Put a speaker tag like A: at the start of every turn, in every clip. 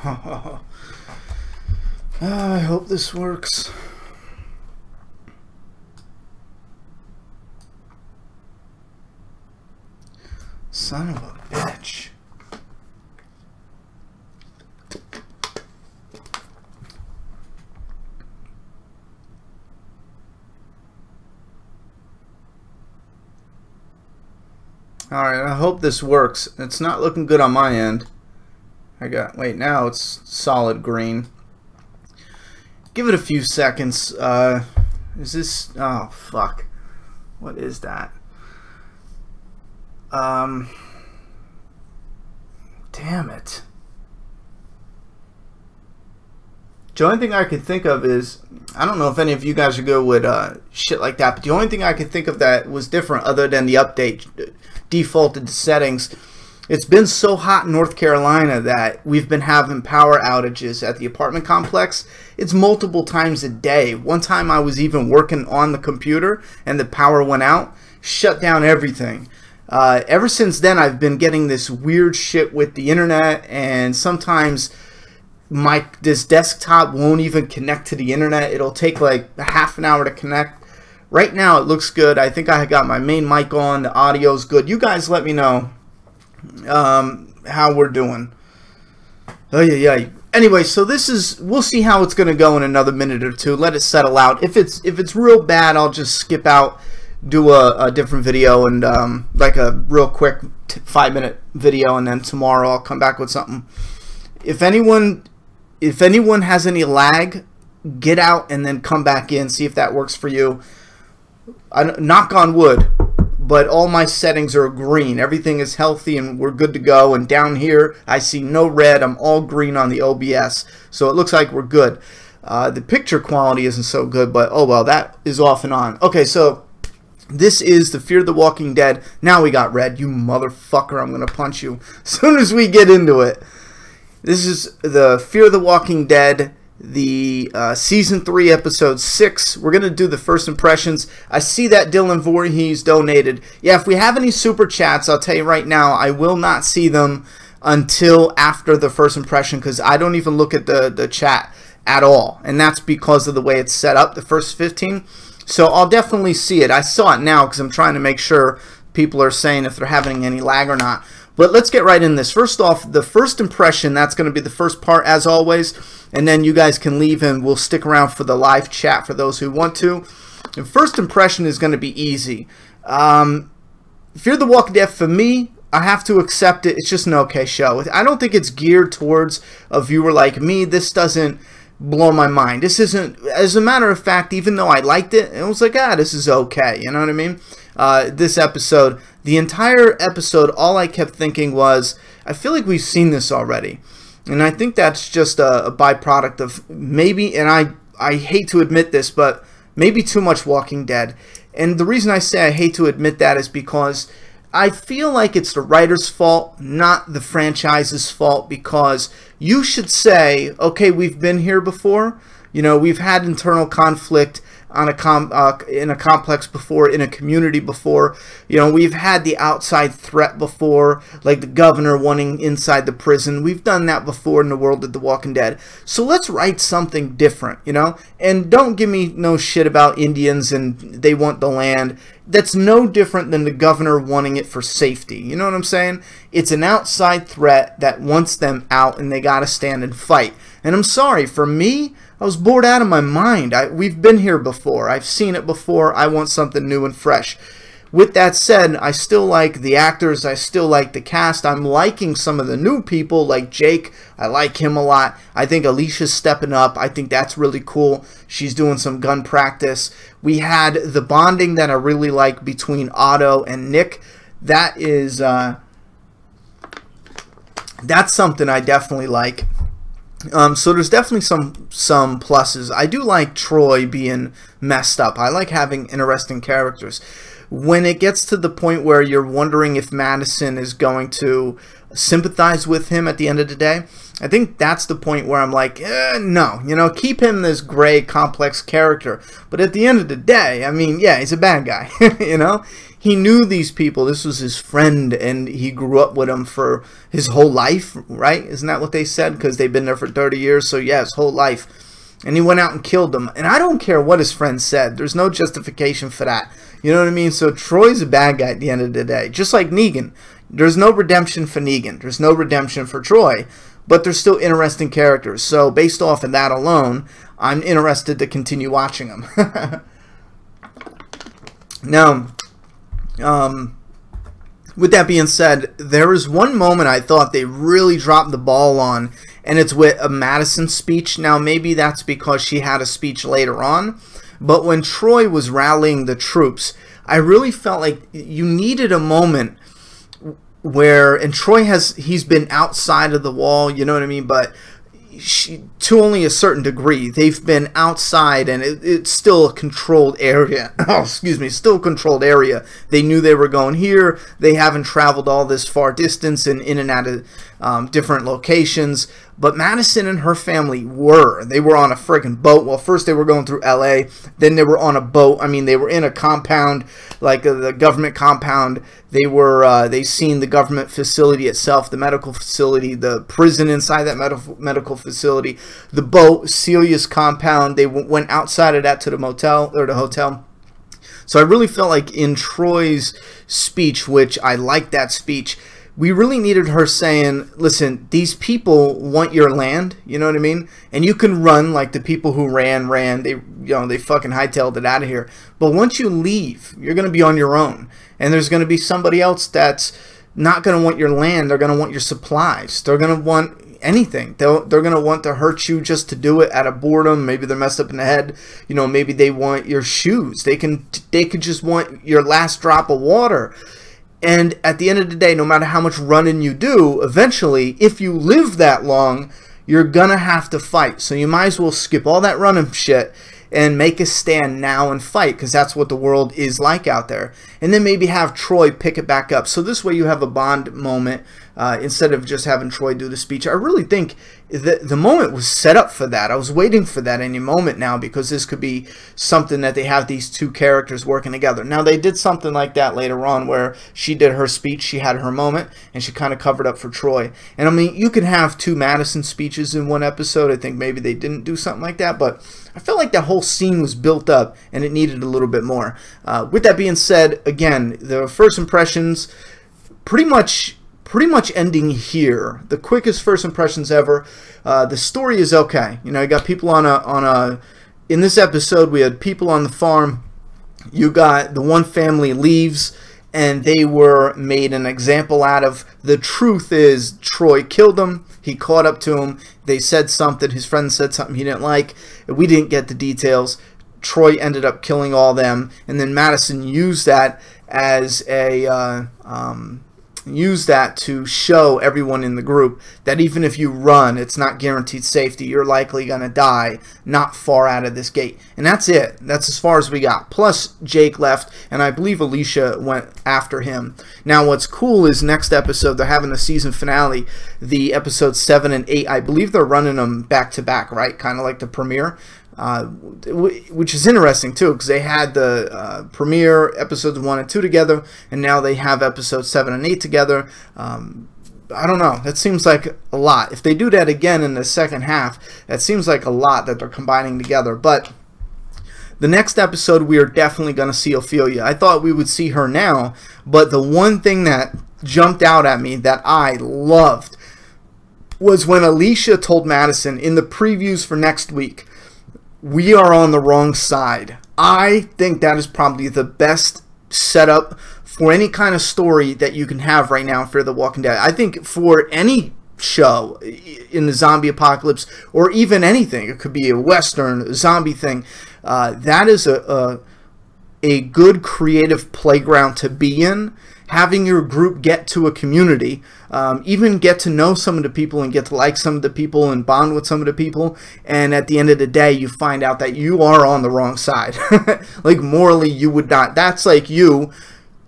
A: I hope this works. Son of a bitch. Alright, I hope this works. It's not looking good on my end. Wait, now it's solid green. Give it a few seconds. Is this, oh fuck. What is that? Damn it. The only thing I could think of is, I don't know if any of you guys are good with shit like that, but the only thing I could think of that was different other than the update defaulted to settings. It's been so hot in North Carolina that we've been having power outages at the apartment complex. It's multiple times a day. One time I was even working on the computer and the power went out, shut down everything. Ever since then I've been getting this weird shit with the internet, and sometimes this desktop won't even connect to the internet. It'll take like a half an hour to connect. Right now it looks good. I think I got my main mic on. The audio's good. You guys let me know how we're doing. Oh yeah. Anyway, so this is, we'll see how it's gonna go in another minute or two. Let it settle out. If it's real bad, I'll just skip out, do a different video, and like a real quick 5-minute video, and then tomorrow I'll come back with something. If anyone has any lag, get out and then come back in, see if that works for you. Knock on wood, but all my settings are green. Everything is healthy and we're good to go. And down here I see no red. I'm all green on the OBS, so it looks like we're good. The picture quality isn't so good, but oh well, that is off and on. Okay, so this is the Fear the Walking Dead. Now we got red. You motherfucker, I'm gonna punch you as soon as we get into it. This is the Fear the Walking Dead, the Season 3, Episode 6. We're going to do the first impressions. I see that Dylan Voorhees donated. Yeah, if we have any super chats, I'll tell you right now, I will not see them until after the first impression, because I don't even look at the chat at all. And that's because of the way it's set up, the first 15. So I'll definitely see it. I saw it now because I'm trying to make sure people are saying if they're having any lag or not. But let's get right in this. First off, the first impression, that's going to be the first part as always, and then you guys can leave and we'll stick around for the live chat for those who want to. The first impression is going to be easy. Fear the Walking Dead, for me, I have to accept it. It's just an okay show. I don't think it's geared towards a viewer like me. This doesn't blow my mind. This isn't, as a matter of fact, even though I liked it, it was like, this is okay. You know what I mean? This episode, the entire episode, all I kept thinking was, I feel like we've seen this already. And I think that's just a byproduct of maybe, and I hate to admit this, but maybe too much Walking Dead. And the reason I say I hate to admit that is because I feel like it's the writer's fault, not the franchise's fault, because you should say, okay, we've been here before. You know, we've had internal conflict on in a complex before, in a community before. You know, we've had the outside threat before, like the governor wanting inside the prison. We've done that before in the world of The Walking Dead. So let's write something different, you know? And don't give me no shit about Indians and they want the land. That's no different than the governor wanting it for safety. You know what I'm saying? It's an outside threat that wants them out and they gotta stand and fight. And I'm sorry, for me, I was bored out of my mind. We've been here before. I've seen it before. I want something new and fresh. With that said, I still like the actors. I still like the cast. I'm liking some of the new people like Jake. I like him a lot. I think Alicia's stepping up. I think that's really cool. She's doing some gun practice. We had the bonding that I really like between Otto and Nick. That is, that's something I definitely like. So there's definitely some pluses. I do like Troy being messed up. I like having interesting characters. When it gets to the point where you're wondering if Madison is going to sympathize with him at the end of the day, I think that's the point where I'm like, no, you know, keep him this gray, complex character. But at the end of the day, I mean, yeah, he's a bad guy, you know? he knew these people. This was his friend, and he grew up with them for his whole life, right? Isn't that what they said? Because they've been there for 30 years, so yeah, his whole life. And he went out and killed them. And I don't care what his friend said. There's no justification for that. You know what I mean? So Troy's a bad guy at the end of the day. Just like Negan. There's no redemption for Negan. There's no redemption for Troy. But they're still interesting characters. So based off of that alone, I'm interested to continue watching them. Now, with that being said, there is one moment I thought they really dropped the ball on, and it's with a Madison speech. Now, maybe that's because she had a speech later on, but when Troy was rallying the troops, I really felt like you needed a moment where, and Troy he's been outside of the wall, you know what I mean, but to only a certain degree. They've been outside, and it's still a controlled area. Oh, excuse me, still a controlled area. They knew they were going here. They haven't traveled all this far distance and in and out of different locations. But Madison and her family they were on a friggin' boat. Well, first they were going through LA, then they were on a boat. I mean, they were in a compound, like the government compound. They seen the government facility itself, the medical facility, the prison inside that medical facility, the boat, Celia's compound. They went outside of that to the motel or the hotel. So I really felt like in Troy's speech, which I liked that speech, we really needed her saying, listen, these people want your land, you know what I mean? And you can run like the people who ran, they fucking hightailed it out of here. But once you leave, you're going to be on your own. And there's going to be somebody else that's not going to want your land. They're going to want your supplies. They're going to want anything. They're going to want to hurt you just to do it out of boredom. Maybe they're messed up in the head. You know, maybe they want your shoes. They could just want your last drop of water. And at the end of the day, no matter how much running you do, eventually, if you live that long, you're going to have to fight. So you might as well skip all that running shit and make a stand now and fight, because that's what the world is like out there. And then maybe have Troy pick it back up. So this way you have a bond moment instead of just having Troy do the speech. I really think the moment was set up for that. I was waiting for that any moment now, because this could be something that they have these two characters working together. Now, they did something like that later on where she did her speech, she had her moment, and she kind of covered up for Troy. And I mean, you can have two Madison speeches in one episode. I think maybe they didn't do something like that, but I felt like that whole scene was built up and it needed a little bit more. With that being said, again, the first impressions pretty much ending here. The quickest first impressions ever. The story is okay. You know, you got people in this episode, we had people on the farm. You got the one family leaves, and they were made an example out of. The truth is, Troy killed him. He caught up to him. They said something. His friend said something he didn't like. We didn't get the details. Troy ended up killing all them, and then Madison used that as a to show everyone in the group that even if you run, it's not guaranteed safety. You're likely going to die not far out of this gate. And that's it. That's as far as we got. Plus, Jake left, and I believe Alicia went after him. Now, what's cool is next episode, they're having the season finale, the episodes 7 and 8. I believe they're running them back-to-back, right? Kind of like the premiere. Which is interesting too, because they had the premiere episodes 1 and 2 together, and now they have episodes 7 and 8 together. I don't know, that seems like a lot. If they do that again in the second half, that seems like a lot that they're combining together. But the next episode, we are definitely going to see Ophelia. I thought we would see her now, but the one thing that jumped out at me that I loved was when Alicia told Madison in the previews for next week, "We are on the wrong side." I think that is probably the best setup for any kind of story that you can have right now for The Walking Dead. I think for any show in the zombie apocalypse, or even anything, it could be a Western, a zombie thing, that is a good creative playground to be in. Having your group get to a community, even get to know some of the people and get to like some of the people and bond with some of the people, and at the end of the day you find out that you are on the wrong side. Like morally you would not. That's like you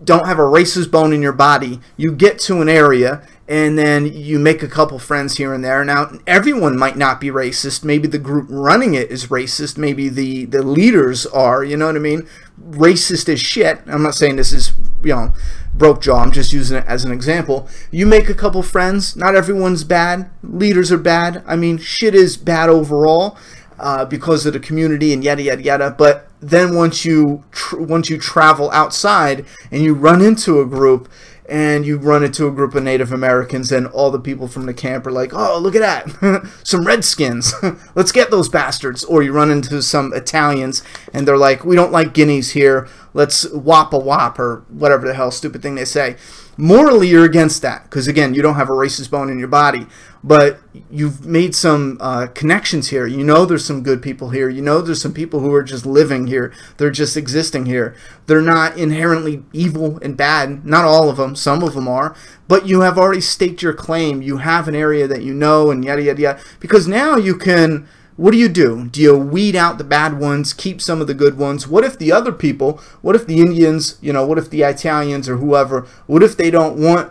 A: don't have a racist bone in your body. You get to an area and then you make a couple friends here and there. Now, everyone might not be racist. Maybe the group running it is racist. Maybe the leaders are, you know what I mean? Racist as shit. I'm not saying this is, you know, broke jaw. I'm just using it as an example. You make a couple friends. Not everyone's bad. Leaders are bad. I mean, shit is bad overall because of the community and yada, yada, yada. But then once you travel outside and you run into a group, and you run into a group of Native Americans, and all the people from the camp are like, oh, look at that, some Redskins, let's get those bastards. Or you run into some Italians, and they're like, we don't like guineas here, let's whop a whop, or whatever the hell stupid thing they say. Morally, you're against that, because again, you don't have a racist bone in your body, but you've made some connections here. You know there's some good people here. You know there's some people who are just living here. They're just existing here. They're not inherently evil and bad. Not all of them. Some of them are. But you have already staked your claim. You have an area that you know, and yada, yada, yada. Because now you can... What do? Do you weed out the bad ones, keep some of the good ones? What if the other people, what if the Indians, you know, what if the Italians or whoever, what if they don't want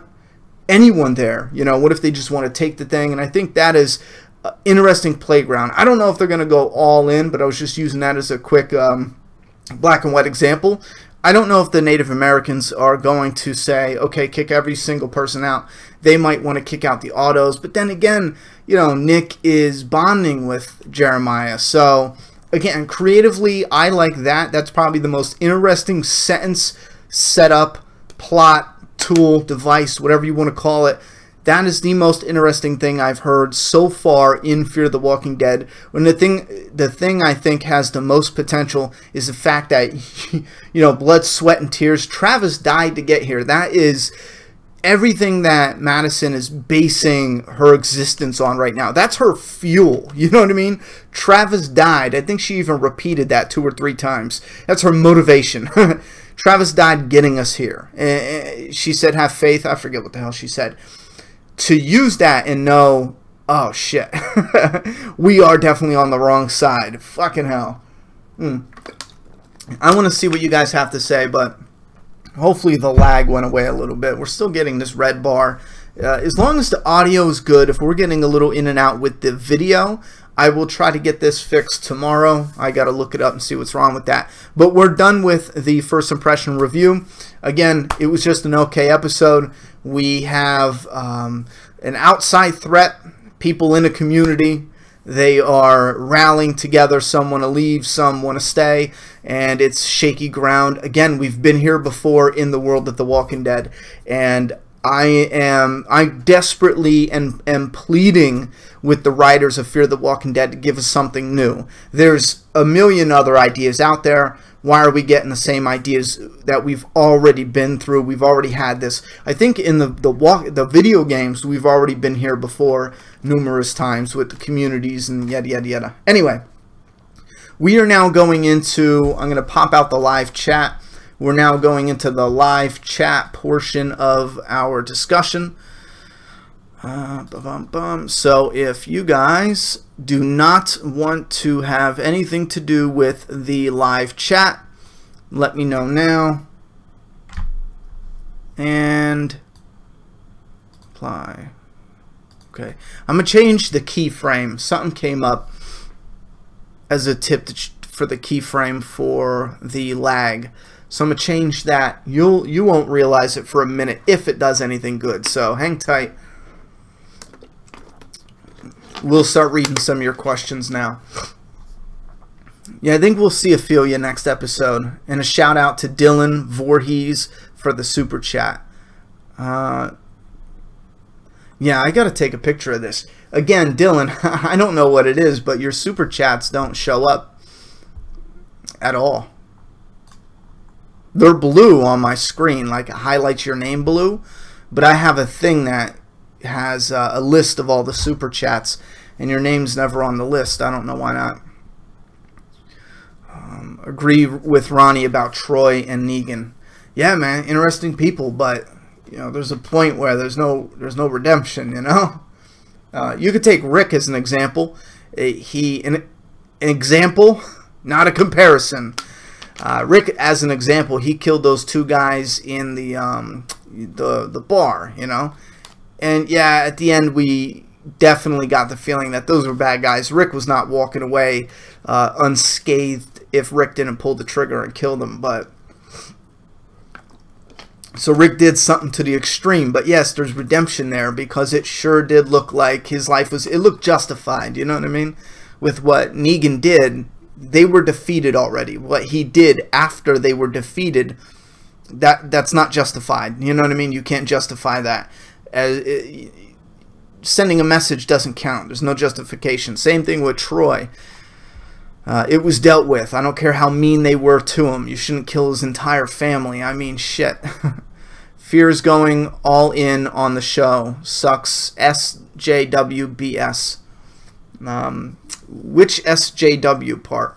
A: anyone there? You know, what if they just want to take the thing? And I think that is an interesting playground. I don't know if they're going to go all in, but I was just using that as a quick black and white example. I don't know if the Native Americans are going to say, okay, kick every single person out. They might want to kick out the autos. But then again, you know, Nick is bonding with Jeremiah. So, again, creatively, I like that. That's probably the most interesting sentence, setup, plot, tool, device, whatever you want to call it. That is the most interesting thing I've heard so far in Fear the Walking Dead. When the thing I think has the most potential is the fact that, you know, blood, sweat, and tears. Travis died to get here. That is everything that Madison is basing her existence on right now. That's her fuel. You know what I mean? Travis died. I think she even repeated that 2 or 3 times. That's her motivation. Travis died getting us here. She said, have faith. I forget what the hell she said. To use that and know, oh shit, we are definitely on the wrong side. Fucking hell. I want to see what you guys have to say, but hopefully the lag went away a little bit. We're still getting this red bar. As long as the audio is good, if we're getting a little in and out with the video, I will try to get this fixed tomorrow. I got to look it up and see what's wrong with that. But we're done with the first impression review. Again, it was just an okay episode. We have an outside threat, people in a community. They are rallying together. Some want to leave, some want to stay, and it's shaky ground. Again, we've been here before in the world of The Walking Dead, and I desperately am pleading with the writers of Fear the Walking Dead to give us something new. There's a million other ideas out there. Why are we getting the same ideas that we've already been through? We've already had this. I think in the video games, we've already been here before numerous times with the communities and yada, yada, yada. Anyway, we are now going into, I'm going to pop out the live chat. We're now going into the live chat portion of our discussion. So if you guys do not want to have anything to do with the live chat, let me know now. And apply. Okay, I'm gonna change the keyframe. Something came up as a tip for the keyframe for the lag. So I'm gonna change that. You won't realize it for a minute if it does anything good. So hang tight. We'll start reading some of your questions now. Yeah, I think we'll see Ophelia next episode. And a shout out to Dylan Voorhees for the super chat. Yeah, I got to take a picture of this. Again, Dylan, I don't know what it is, but your super chats don't show up at all. They're blue on my screen, like it highlights your name blue. But I have a thing that has a list of all the super chats, and your name's never on the list. I don't know why not. Agree with Ronnie about Troy and Negan. Yeah, man, interesting people, but you know, there's a point where there's no redemption. You know, you could take Rick as an example. An example, not a comparison. Rick, as an example, he killed those 2 guys in the bar. You know. And yeah, at the end, we definitely got the feeling that those were bad guys. Rick was not walking away unscathed if Rick didn't pull the trigger and kill them. But so Rick did something to the extreme. But yes, there's redemption there, because it sure did look like his life was, it looked justified, you know what I mean? With what Negan did, they were defeated already. What he did after they were defeated, that's not justified. You know what I mean? You can't justify that. Sending a message doesn't count. There's no justification. Same thing with Troy. It was dealt with. I don't care how mean they were to him. You shouldn't kill his entire family. I mean, shit. Fear's going all in on the show. Sucks. SJWBS. Which SJW part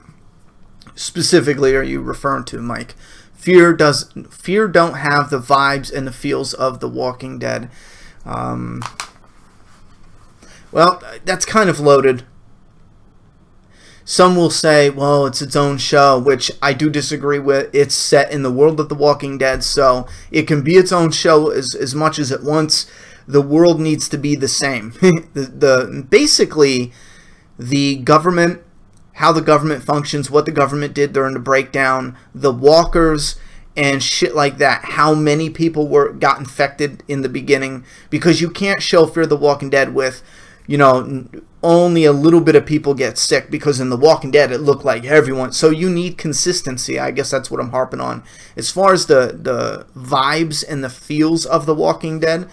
A: specifically are you referring to, Mike? Fear don't have the vibes and the feels of The Walking Dead. Well, that's kind of loaded. Some will say, well, it's its own show, which I do disagree with. It's set in the world of The Walking Dead, so it can be its own show as much as it wants. The world needs to be the same. Basically, the government, how the government functions, what the government did during the breakdown, the walkers, and shit like that. How many people got infected in the beginning, because you can't show Fear the Walking Dead with, you know, only a little bit of people get sick, because in The Walking Dead it looked like everyone. So you need consistency. I guess that's what I'm harping on. As far as the vibes and the feels of The Walking Dead,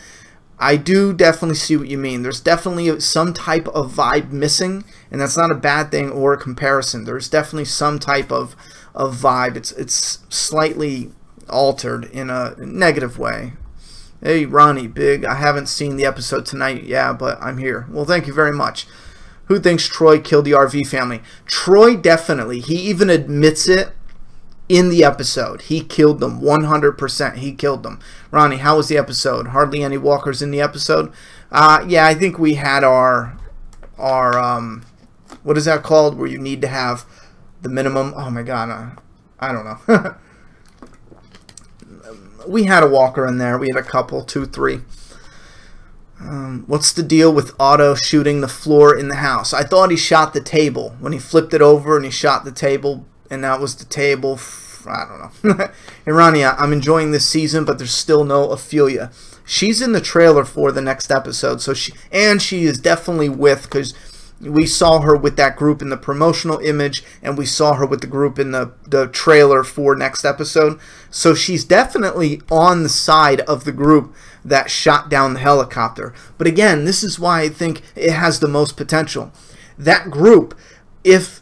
A: I do definitely see what you mean. There's definitely some type of vibe missing, and that's not a bad thing or a comparison. There's definitely some type of vibe. It's slightly altered in a negative way. Hey, Ronnie, big. I haven't seen the episode tonight. Yeah, but I'm here. Well, thank you very much. Who thinks Troy killed the RV family? Troy definitely. He even admits it in the episode. He killed them. 100%. He killed them. Ronnie, how was the episode? Hardly any walkers in the episode? Yeah, I think we had our what is that called? Where you need to have the minimum. Oh my God. I don't know. We had a walker in there. We had a couple, 2, 3. What's the deal with Otto shooting the floor in the house? I thought he shot the table when he flipped it over and he shot the table, and that was the table. I don't know. Hey, Ronnie, I'm enjoying this season, but there's still no Ophelia. She's in the trailer for the next episode, so she is definitely with, because we saw her with that group in the promotional image, and we saw her with the group in the trailer for next episode. So she's definitely on the side of the group that shot down the helicopter. But again, this is why I think it has the most potential. That group, if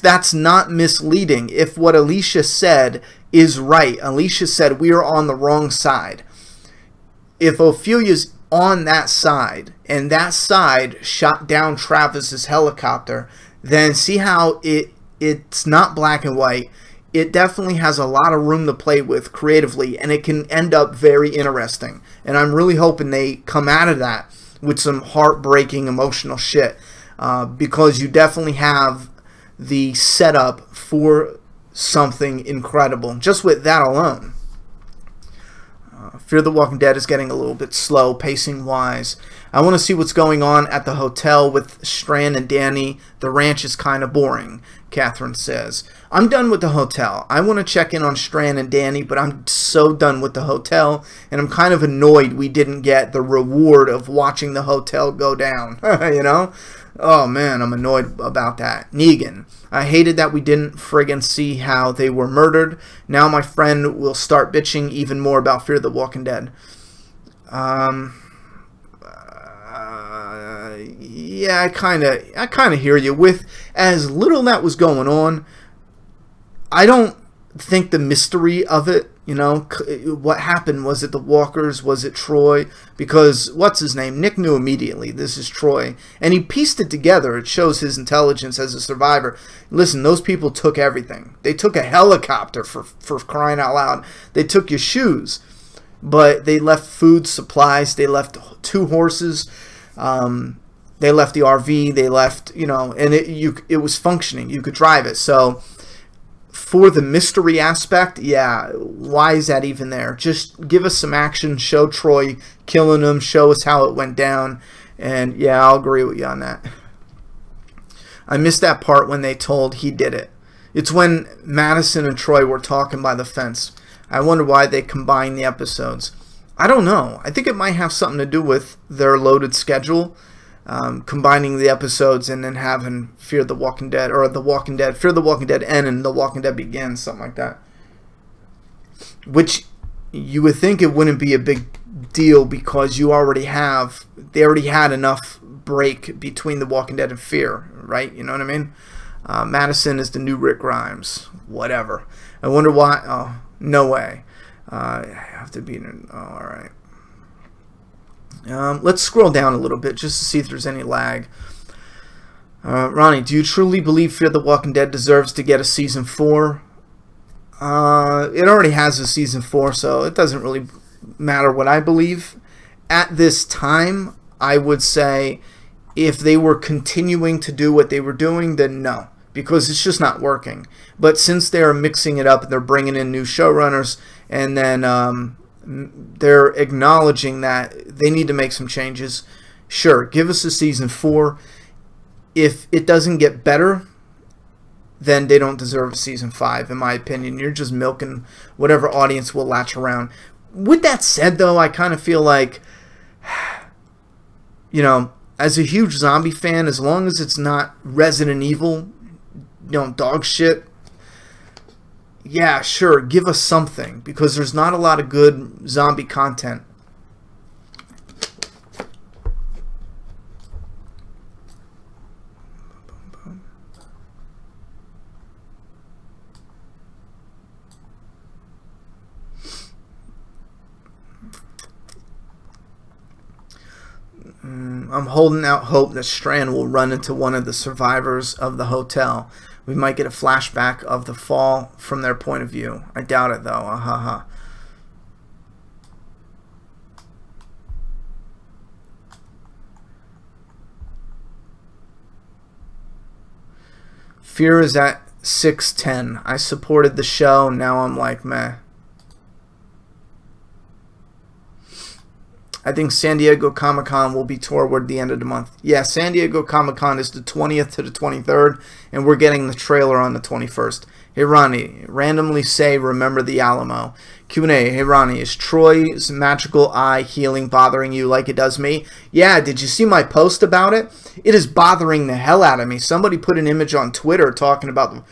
A: that's not misleading, if what Alicia said is right, Alicia said we are on the wrong side. If Ophelia's on that side, and that side shot down Travis's helicopter, then see how it's not black and white. It definitely has a lot of room to play with creatively, and it can end up very interesting. And I'm really hoping they come out of that with some heartbreaking, emotional shit, because you definitely have the setup for something incredible just with that alone. Fear the Walking Dead is getting a little bit slow pacing wise. I want to see what's going on at the hotel with Strand and Danny. The ranch is kind of boring, Catherine says. I'm done with the hotel. I want to check in on Strand and Danny, but I'm so done with the hotel, and I'm kind of annoyed we didn't get the reward of watching the hotel go down. You know? Oh man, I'm annoyed about that. Negan. I hated that we didn't friggin' see how they were murdered. Now my friend will start bitching even more about Fear the Walking Dead. Yeah, I kind of hear you. With as little that was going on, I don't think the mystery of it, you know, what happened, was it the walkers, was it Troy? Because what's his name, Nick knew immediately this is Troy, and he pieced it together. It shows his intelligence as a survivor. Listen, those people took everything. They took a helicopter, for crying out loud. They took your shoes, but they left food, supplies, they left 2 horses, they left the RV, they left, you know, and it was functioning. You could drive it. So for the mystery aspect, yeah, why is that even there? Just give us some action, show Troy killing him, show us how it went down, and yeah, I'll agree with you on that. I missed that part when they told he did it. It's when Madison and Troy were talking by the fence. I wonder why they combined the episodes. I don't know. I think it might have something to do with their loaded schedule, combining the episodes and then having Fear the Walking Dead, or The Walking Dead, Fear the Walking Dead end and The Walking Dead begins, something like that. Which you would think it wouldn't be a big deal because they already had enough break between The Walking Dead and Fear, right? You know what I mean? Madison is the new Rick Grimes. Whatever. I wonder why. Oh, no way. I have to be in. Oh, all right. Let's scroll down a little bit just to see if there's any lag. Ronnie, do you truly believe Fear the Walking Dead deserves to get a season 4? It already has a season 4, so it doesn't really matter what I believe. At this time, I would say if they were continuing to do what they were doing, then no, because it's just not working. But since they're mixing it up and they're bringing in new showrunners, and then they're acknowledging that they need to make some changes, sure, give us a season 4. If it doesn't get better, then they don't deserve a season 5, in my opinion. You're just milking whatever audience will latch around. With that said, though, I kind of feel like, you know, as a huge zombie fan, as long as it's not Resident Evil, you know, dog shit, yeah, sure, give us something, because there's not a lot of good zombie content. I'm holding out hope that Strand will run into one of the survivors of the hotel. We might get a flashback of the fall from their point of view. I doubt it, though. Fear is at 610. I supported the show. Now I'm like, meh. I think San Diego Comic-Con will be toward the end of the month. Yeah, San Diego Comic-Con is the 20th to the 23rd, and we're getting the trailer on the 21st. Hey, Ronnie, randomly say, remember the Alamo. Q&A, hey, Ronnie, is Troy's magical eye healing bothering you like it does me? Yeah, did you see my post about it? It is bothering the hell out of me. Somebody put an image on Twitter talking about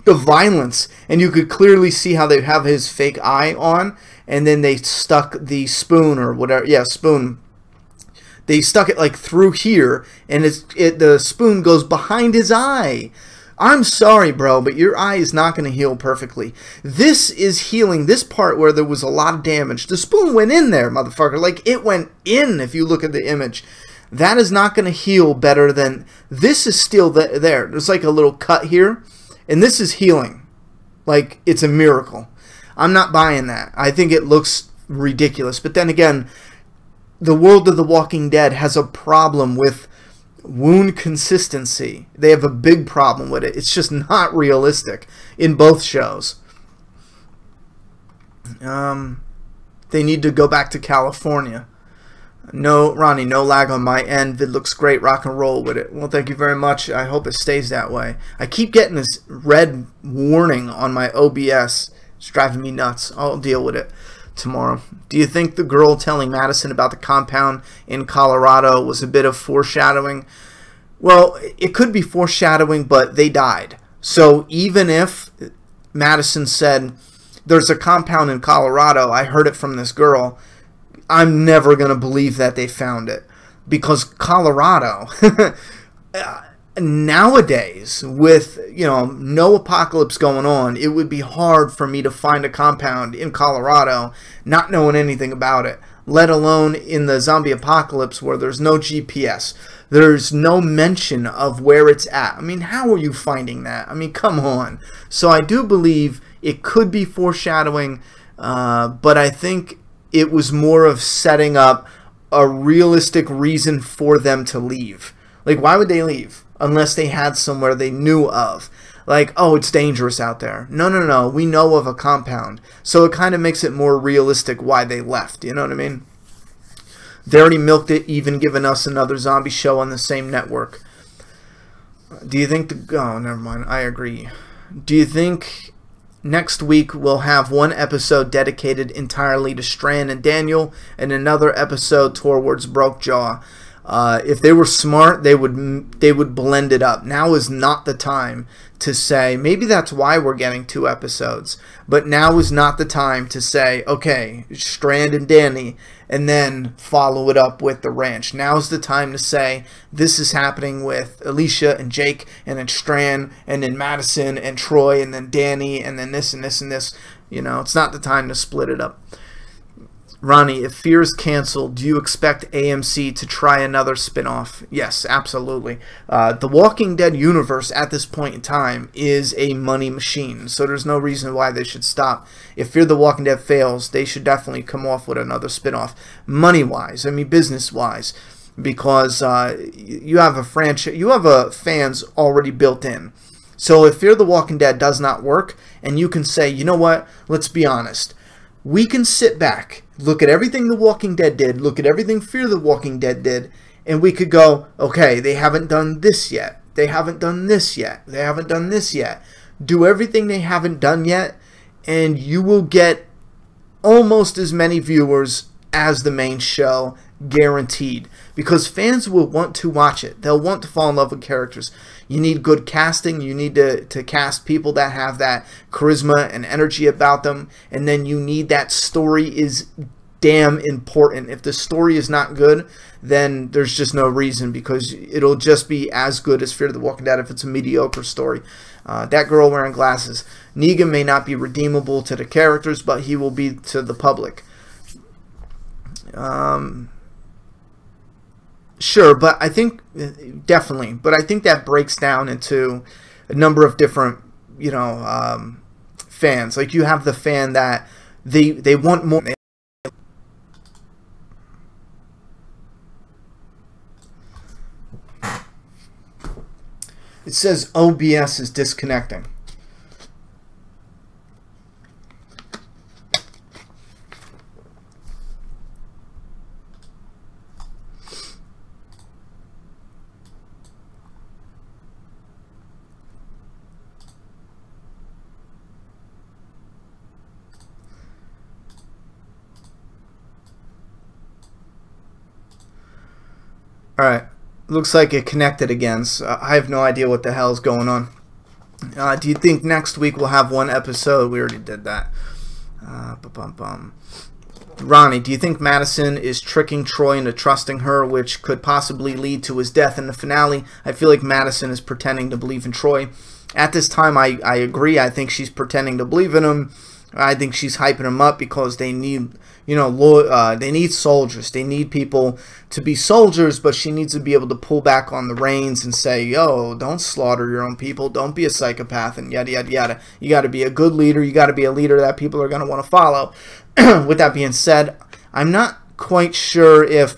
A: the violence, and you could clearly see how they have his fake eye on, and then they stuck the spoon or whatever, yeah, spoon. They stuck it like through here, and the spoon goes behind his eye. I'm sorry, bro, but your eye is not going to heal perfectly. This is healing this part where there was a lot of damage. The spoon went in there, motherfucker. Like, it went in if you look at the image. That is not going to heal better than... This is still there. There's like a little cut here, and this is healing. Like, it's a miracle. I'm not buying that. I think it looks ridiculous. But then again, the world of The Walking Dead has a problem with wound consistency. They have a big problem with it. It's just not realistic in both shows. They need to go back to California. No, Ronnie, no lag on my end. Vid looks great. Rock and roll with it. Well, thank you very much. I hope it stays that way. I keep getting this red warning on my OBS. It's driving me nuts. I'll deal with it tomorrow. Do you think the girl telling Madison about the compound in Colorado was a bit of foreshadowing? Well, it could be foreshadowing, but they died. So even if Madison said, there's a compound in Colorado, I heard it from this girl, I'm never going to believe that they found it. Because Colorado... Nowadays, with, you know, no apocalypse going on, it would be hard for me to find a compound in Colorado not knowing anything about it, let alone in the zombie apocalypse where there's no GPS. There's no mention of where it's at. I mean, how are you finding that? I mean, come on. So I do believe it could be foreshadowing, but I think it was more of setting up a realistic reason for them to leave. Like, why would they leave? Unless they had somewhere they knew of. like, oh, it's dangerous out there. No, no, no, we know of a compound. So it kind of makes it more realistic why they left, you know what I mean? They already milked it, even giving us another zombie show on the same network. Do you think oh, never mind, I agree. Do you think next week we'll have one episode dedicated entirely to Strand and Daniel, and another episode towards Brokejaw? If they were smart, they would blend it up. Now is not the time to say, maybe that's why we're getting 2 episodes, but now is not the time to say, okay, Strand and Danny, and then follow it up with the ranch. Now's the time to say, this is happening with Alicia and Jake, and then Strand, and then Madison and Troy, and then Danny, and then this and this and this. You know, it's not the time to split it up. Ronnie, if Fear is canceled, do you expect AMC to try another spin-off? Yes, absolutely. The Walking Dead universe at this point in time is a money machine, so there's no reason why they should stop. If Fear the Walking Dead fails, they should definitely come off with another spin-off. Money-wise, I mean business-wise, because you have a franchise, you have a fans already built in. So if Fear the Walking Dead does not work, and you can say, you know what, let's be honest, we can sit back, look at everything The Walking Dead did, look at everything Fear the Walking Dead did, and we could go, okay, they haven't done this yet. They haven't done this yet. They haven't done this yet. Do everything they haven't done yet, and you will get almost as many viewers as the main show, guaranteed. Because fans will want to watch it. They'll want to fall in love with characters. You need good casting. You need to cast people that have that charisma and energy about them. And then you need that story is damn important. If the story is not good, then there's just no reason, because it'll just be as good as Fear the Walking Dead if it's a mediocre story. That girl wearing glasses. Negan may not be redeemable to the characters, but he will be to the public. Sure, but I think, definitely, but I think that breaks down into a number of different, you know, fans. Like, you have the fan that they want more. It says OBS is disconnecting. Alright, looks like it connected again, so I have no idea what the hell is going on. Do you think next week we'll have one episode? We already did that. Ronnie, do you think Madison is tricking Troy into trusting her, which could possibly lead to his death in the finale? I feel like Madison is pretending to believe in Troy. At this time, I agree. I think she's pretending to believe in him. I think she's hyping him up because they need, you know, they need soldiers. They need people to be soldiers, but she needs to be able to pull back on the reins and say, yo, don't slaughter your own people. Don't be a psychopath and yada, yada, yada. You got to be a good leader. You got to be a leader that people are going to want to follow. With that being said, I'm not quite sure if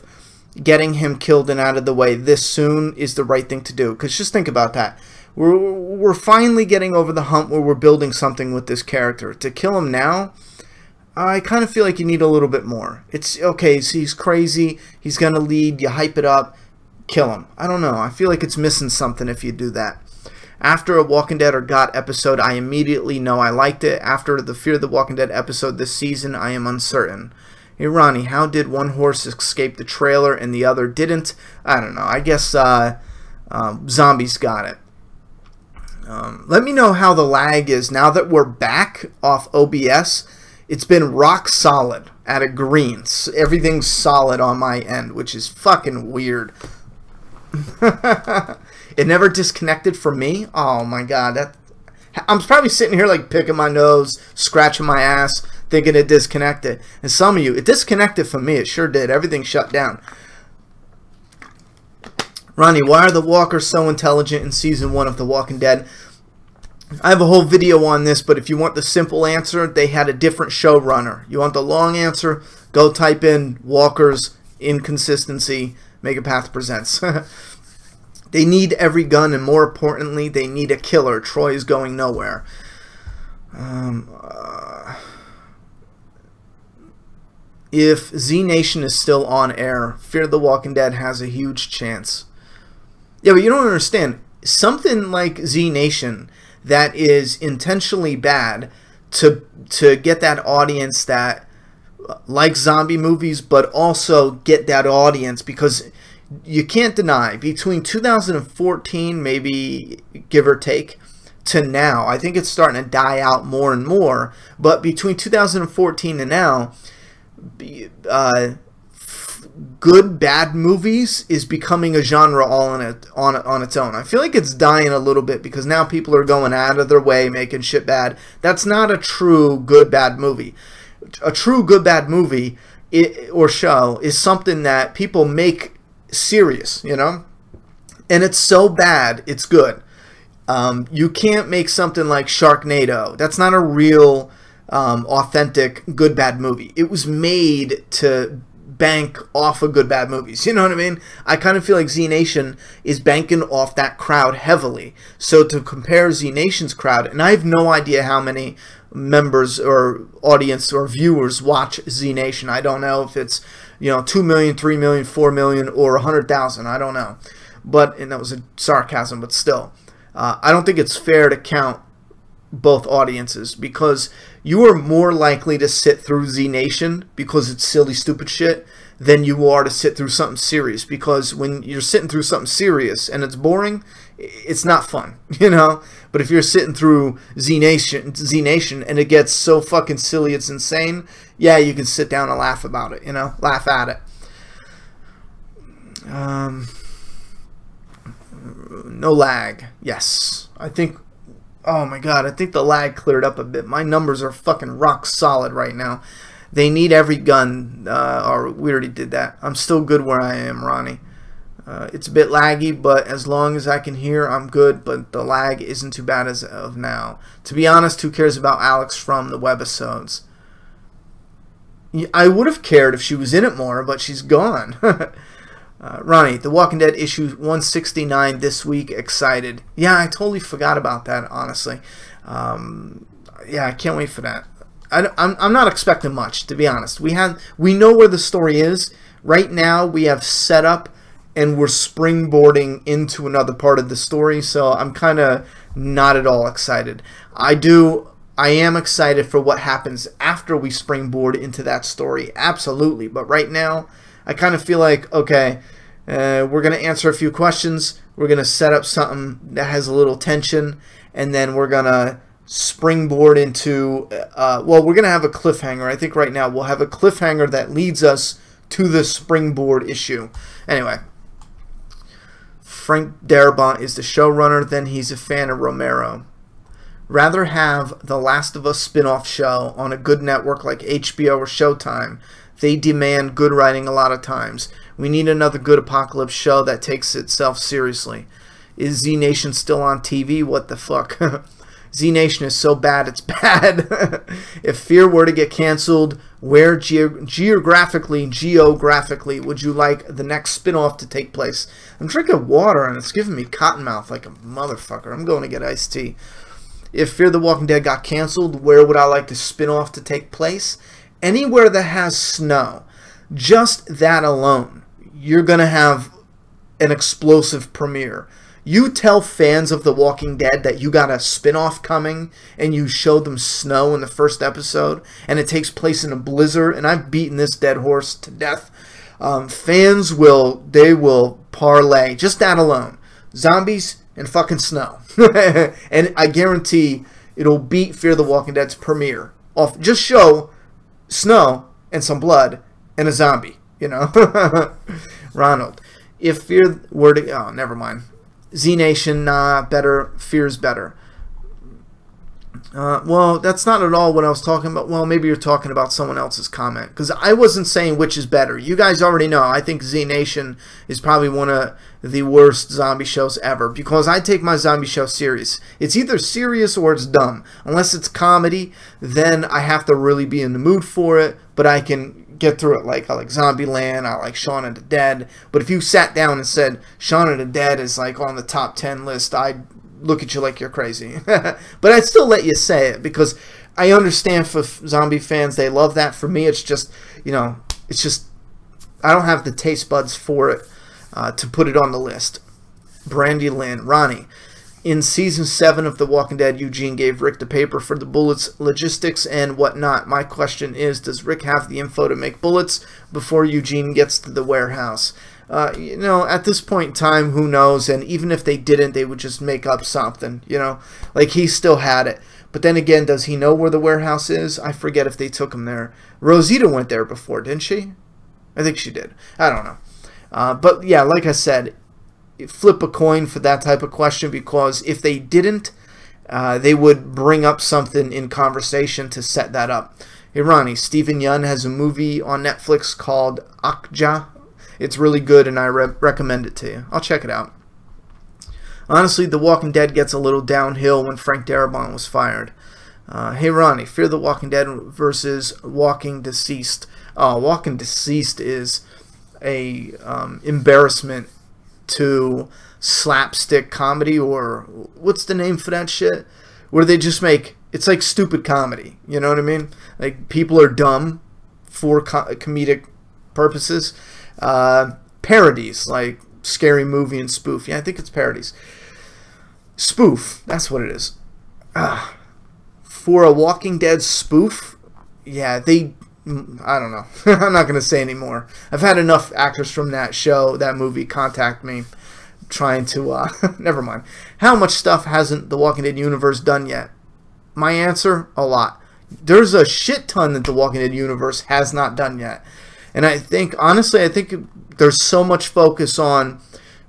A: getting him killed and out of the way this soon is the right thing to do. Because just think about that. We're finally getting over the hump where we're building something with this character. To kill him now, I kind of feel like you need a little bit more. It's okay, so he's crazy, he's gonna lead, you hype it up, kill him. I don't know, I feel like it's missing something if you do that. After a Walking Dead or GOT episode, I immediately know I liked it. After the Fear the Walking Dead episode this season, I am uncertain. Hey Ronnie, how did one horse escape the trailer and the other didn't? I don't know, I guess zombies got it. Let me know how the lag is now that we're back off OBS. It's been rock solid at a green. Everything's solid on my end, which is fucking weird. It never disconnected from me. Oh my god, I'm probably sitting here like picking my nose, scratching my ass, thinking it disconnected. And some of you, it disconnected from me. It sure did. Everything shut down. Ronnie, why are the walkers so intelligent in Season 1 of The Walking Dead? I have a whole video on this, but if you want the simple answer, they had a different showrunner. You want the long answer, go type in Walkers Inconsistency, Megapath Presents. They need every gun, and more importantly, they need a killer. Troy is going nowhere. If Z Nation is still on air, Fear the Walking Dead has a huge chance. Yeah, but you don't understand. Something like Z Nation that is intentionally bad to get that audience that likes zombie movies, but also get that audience, because you can't deny between 2014, maybe give or take, to now, I think it's starting to die out more and more, but between 2014 and now, good bad movies is becoming a genre all on its own. I feel like it's dying a little bit because now people are going out of their way making shit bad. That's not a true good bad movie. A true good bad movie or show is something that people make serious, you know, and it's so bad it's good. You can't make something like Sharknado. That's not a real authentic good bad movie. It was made to bank off of good bad movies, you know what I mean? I kind of feel like Z Nation is banking off that crowd heavily. So to compare Z Nation's crowd, and I have no idea how many members or audience or viewers watch Z Nation. I don't know if it's, you know, 2 million, 3 million, 4 million, or 100,000. I don't know. But, and that was a sarcasm, but still. I don't think it's fair to count both audiences, because you are more likely to sit through Z Nation because it's silly, stupid shit than you are to sit through something serious, because when you're sitting through something serious and it's boring, it's not fun, you know? But if you're sitting through Z Nation and it gets so fucking silly it's insane, yeah, you can sit down and laugh about it, you know? Laugh at it. No lag. Yes. I think, oh my god, I think the lag cleared up a bit. My numbers are fucking rock solid right now. They need every gun, or we already did that. I'm still good where I am, Ronnie. It's a bit laggy, but as long as I can hear, I'm good, but the lag isn't too bad as of now. To be honest, who cares about Alex from the webisodes? I would have cared if she was in it more, but she's gone. Ronnie, The Walking Dead issue 169 this week. Excited. Yeah, I totally forgot about that, honestly. Yeah, I can't wait for that. I'm not expecting much, to be honest. We know where the story is. Right now, we have set up, and we're springboarding into another part of the story, so I'm kind of not at all excited. I am excited for what happens after we springboard into that story, absolutely. But right now, I kind of feel like, okay, we're going to answer a few questions, we're going to set up something that has a little tension, and then we're going to springboard into, well, we're going to have a cliffhanger. I think right now we'll have a cliffhanger that leads us to the springboard issue. Anyway, Frank Darabont is the showrunner, then he's a fan of Romero. Rather have The Last of Us spin-off show on a good network like HBO or Showtime. They demand good writing a lot of times. We need another good apocalypse show that takes itself seriously. Is Z Nation still on TV? What the fuck? Z Nation is so bad it's bad. If Fear were to get canceled, where geographically would you like the next spin-off to take place? I'm drinking water and it's giving me cotton mouth like a motherfucker. I'm going to get iced tea. If Fear the Walking Dead got canceled, where would I like the spin-off to take place? Anywhere that has snow. Just that alone, you're going to have an explosive premiere. You tell fans of The Walking Dead that you got a spin-off coming and you show them snow in the first episode and it takes place in a blizzard, and I've beaten this dead horse to death. Fans will parlay. Just that alone. Zombies and fucking snow. And I guarantee it'll beat Fear the Walking Dead's premiere. Just show snow and some blood and a zombie, you know. Ronald, if Fear were to, oh, never mind. Z Nation, nah, better. Fear's better. Well, that's not at all what I was talking about. Well, maybe you're talking about someone else's comment, because I wasn't saying which is better. You guys already know. I think Z Nation is probably one of the worst zombie shows ever, because I take my zombie show serious. It's either serious or it's dumb. Unless it's comedy, then I have to really be in the mood for it, but I can get through it. Like, I like Zombieland, I like Shaun of the Dead. But if you sat down and said Shaun of the Dead is like on the top 10 list, I'd look at you like you're crazy. But I'd still let you say it, because I understand for zombie fans, they love that. For me, it's just, you know, it's just, I don't have the taste buds for it to put it on the list. Brandy Lynn, Ronnie. In Season 7 of The Walking Dead, Eugene gave Rick the paper for the bullets, logistics, and whatnot. My question is, does Rick have the info to make bullets before Eugene gets to the warehouse? You know, at this point in time, who knows? And even if they didn't, they would just make up something, you know? Like, he still had it. But then again, does he know where the warehouse is? I forget if they took him there. Rosita went there before, didn't she? I think she did. I don't know. But yeah, like I said, flip a coin for that type of question, because if they didn't, they would bring up something in conversation to set that up. Hey Ronnie, Stephen Yun has a movie on Netflix called Akja. It's really good, and I recommend it to you. I'll check it out. Honestly, The Walking Dead gets a little downhill when Frank Darabont was fired. Hey Ronnie, Fear the Walking Dead versus Walking Deceased. Walking Deceased is a embarrassment to slapstick comedy, or what's the name for that shit? Where they just make, it's like stupid comedy. You know what I mean? Like, people are dumb for comedic purposes. Parodies, like Scary Movie and Spoof. Yeah, I think it's parodies. Spoof, that's what it is. For a Walking Dead spoof, yeah, I don't know. I'm not going to say anymore. I've had enough actors from that show, that movie, contact me trying to, never mind. How much stuff hasn't the Walking Dead universe done yet? My answer, a lot. There's a shit ton that the Walking Dead universe has not done yet. And I think, honestly, I think there's so much focus on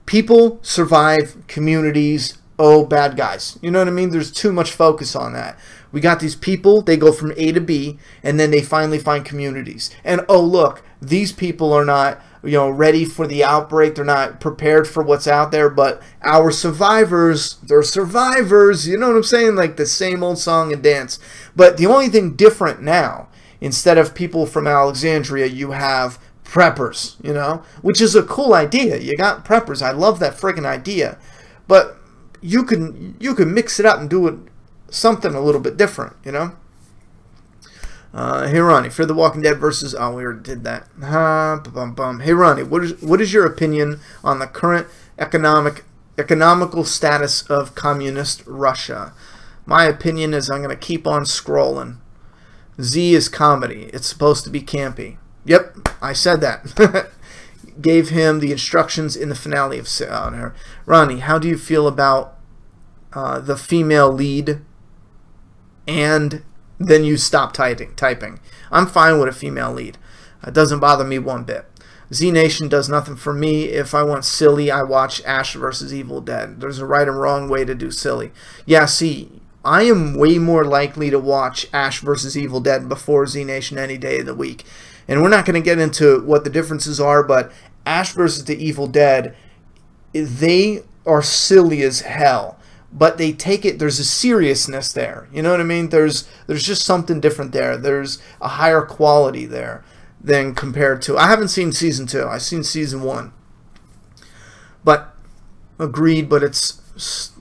A: people survive, communities, oh, bad guys. You know what I mean? There's too much focus on that. We got these people, they go from A to B, and then they finally find communities. And, oh, look, these people are not, you know, ready for the outbreak. They're not prepared for what's out there, but our survivors, they're survivors. You know what I'm saying? Like the same old song and dance. But the only thing different now, instead of people from Alexandria, you have preppers, you know, which is a cool idea. You got preppers. I love that friggin' idea. But you can mix it up and do it something a little bit different, you know. Hey Ronnie, Fear the Walking Dead versus, oh, we already did that. Hey Ronnie, what is your opinion on the current economical status of communist Russia? My opinion is I'm going to keep on scrolling. Z is comedy. It's supposed to be campy. Yep, I said that. Gave him the instructions in the finale of Ronnie, how do you feel about the female lead and then you stop typing? I'm fine with a female lead. It doesn't bother me one bit. Z Nation does nothing for me. If I want silly, I watch Ash vs. Evil Dead. There's a right and wrong way to do silly. Yeah, see, I am way more likely to watch Ash vs. Evil Dead before Z Nation any day of the week. And we're not going to get into what the differences are, but Ash vs. the Evil Dead, they are silly as hell. But they take it, there's a seriousness there. You know what I mean? There's just something different there. There's a higher quality there than compared to, I haven't seen Season 2. I've seen Season 1. But, agreed, but it's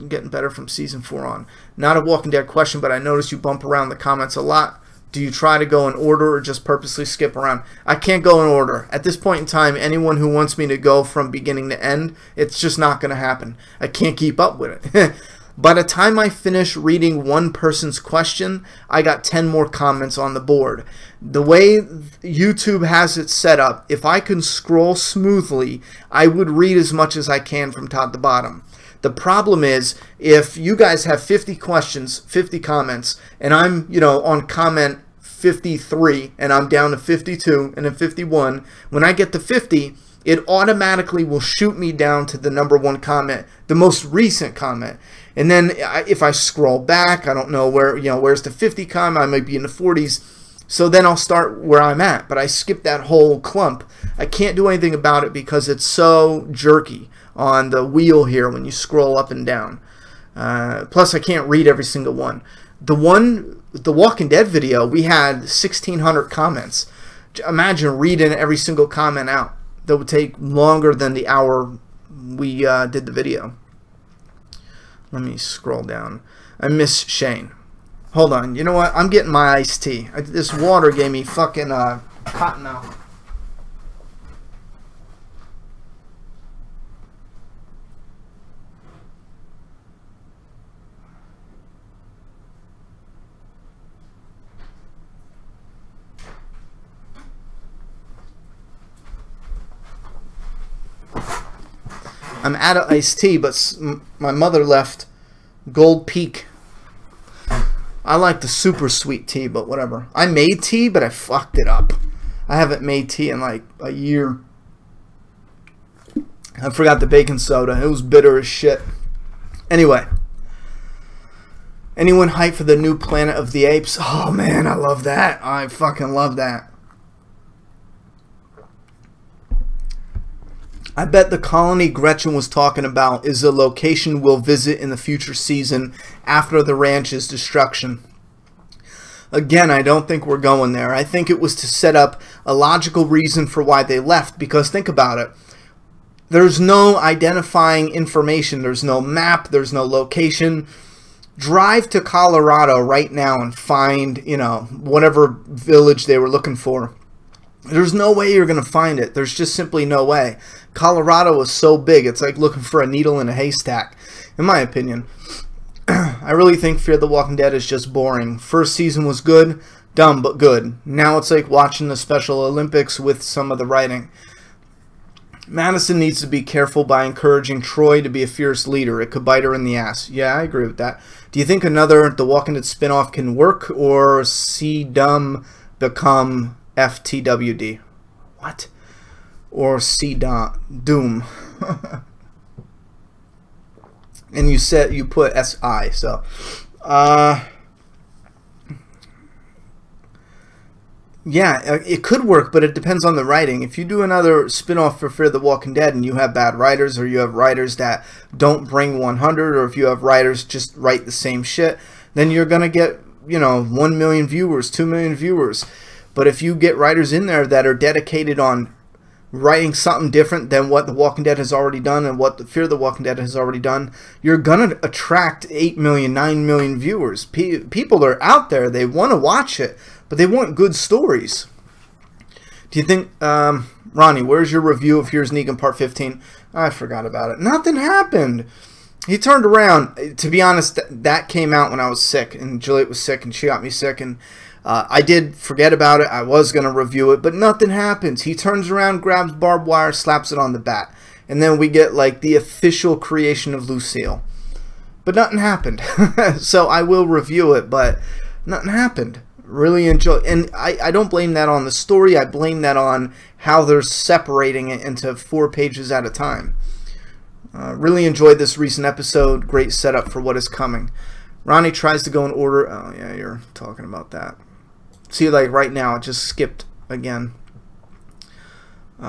A: getting better from Season 4 on. Not a Walking Dead question, but I notice you bump around the comments a lot. Do you try to go in order or just purposely skip around? I can't go in order. At this point in time, anyone who wants me to go from beginning to end, it's just not going to happen. I can't keep up with it. By the time I finish reading one person's question, I got 10 more comments on the board. The way YouTube has it set up, if I can scroll smoothly, I would read as much as I can from top to bottom. The problem is, if you guys have 50 questions, 50 comments, and I'm, you know, on comment 53, and I'm down to 52, and then 51, when I get to 50, it automatically will shoot me down to the number one comment, the most recent comment. And then if I scroll back, I don't know where, you know, where's the 50 comment, I might be in the 40s. So then I'll start where I'm at, but I skip that whole clump. I can't do anything about it because it's so jerky on the wheel here when you scroll up and down. Plus, I can't read every single one. The Walking Dead video, we had 1,600 comments. Imagine reading every single comment out. That would take longer than the hour we did the video. Let me scroll down. I miss Shane. Hold on. You know what? I'm getting my iced tea. This water gave me fucking cotton mouth. I'm out of iced tea, but my mother left Gold Peak. I like the super sweet tea, but whatever. I made tea, but I fucked it up. I haven't made tea in like a year. I forgot the baking soda. It was bitter as shit. Anyway. Anyone hyped for the new Planet of the Apes? Oh man, I love that. I fucking love that. I bet the colony Gretchen was talking about is a location we'll visit in the future season after the ranch's destruction. Again, I don't think we're going there. I think it was to set up a logical reason for why they left, because think about it. There's no identifying information. There's no map. There's no location. Drive to Colorado right now and find, you know, whatever village they were looking for. There's no way you're going to find it. There's just simply no way. Colorado is so big, it's like looking for a needle in a haystack, in my opinion. I really think Fear the Walking Dead is just boring. First season was good, dumb but good. Now it's like watching the Special Olympics with some of the writing. Madison needs to be careful by encouraging Troy to be a fierce leader. It could bite her in the ass. Yeah, I agree with that. Do you think another The Walking Dead spinoff can work, or see Dumb become FTWD? What? Or see Doom? And you said you put SI, so yeah, it could work, but it depends on the writing. If you do another spin-off for Fear the Walking Dead and you have bad writers, or you have writers that don't bring 100, or if you have writers just write the same shit, then you're gonna get, you know, 1 million viewers, 2 million viewers. But if you get writers in there that are dedicated on writing something different than what The Walking Dead has already done and what the Fear the Walking Dead has already done, you're going to attract 8 million, 9 million viewers. People are out there. They want to watch it, but they want good stories. Do you think, Ronnie, where's your review of Here's Negan Part 15? I forgot about it. Nothing happened. He turned around. To be honest, that came out when I was sick, and Juliet was sick, and she got me sick, and I did forget about it. I was going to review it, but nothing happens. He turns around, grabs barbed wire, slaps it on the bat. And then we get like the official creation of Lucille. But nothing happened. So I will review it, but nothing happened. Really enjoy. And I don't blame that on the story. I blame that on how they're separating it into 4 pages at a time. Really enjoyed this recent episode. Great setup for what is coming. Ronnie tries to go in order. Oh, yeah, you're talking about that. See, like right now, it just skipped again. Hey,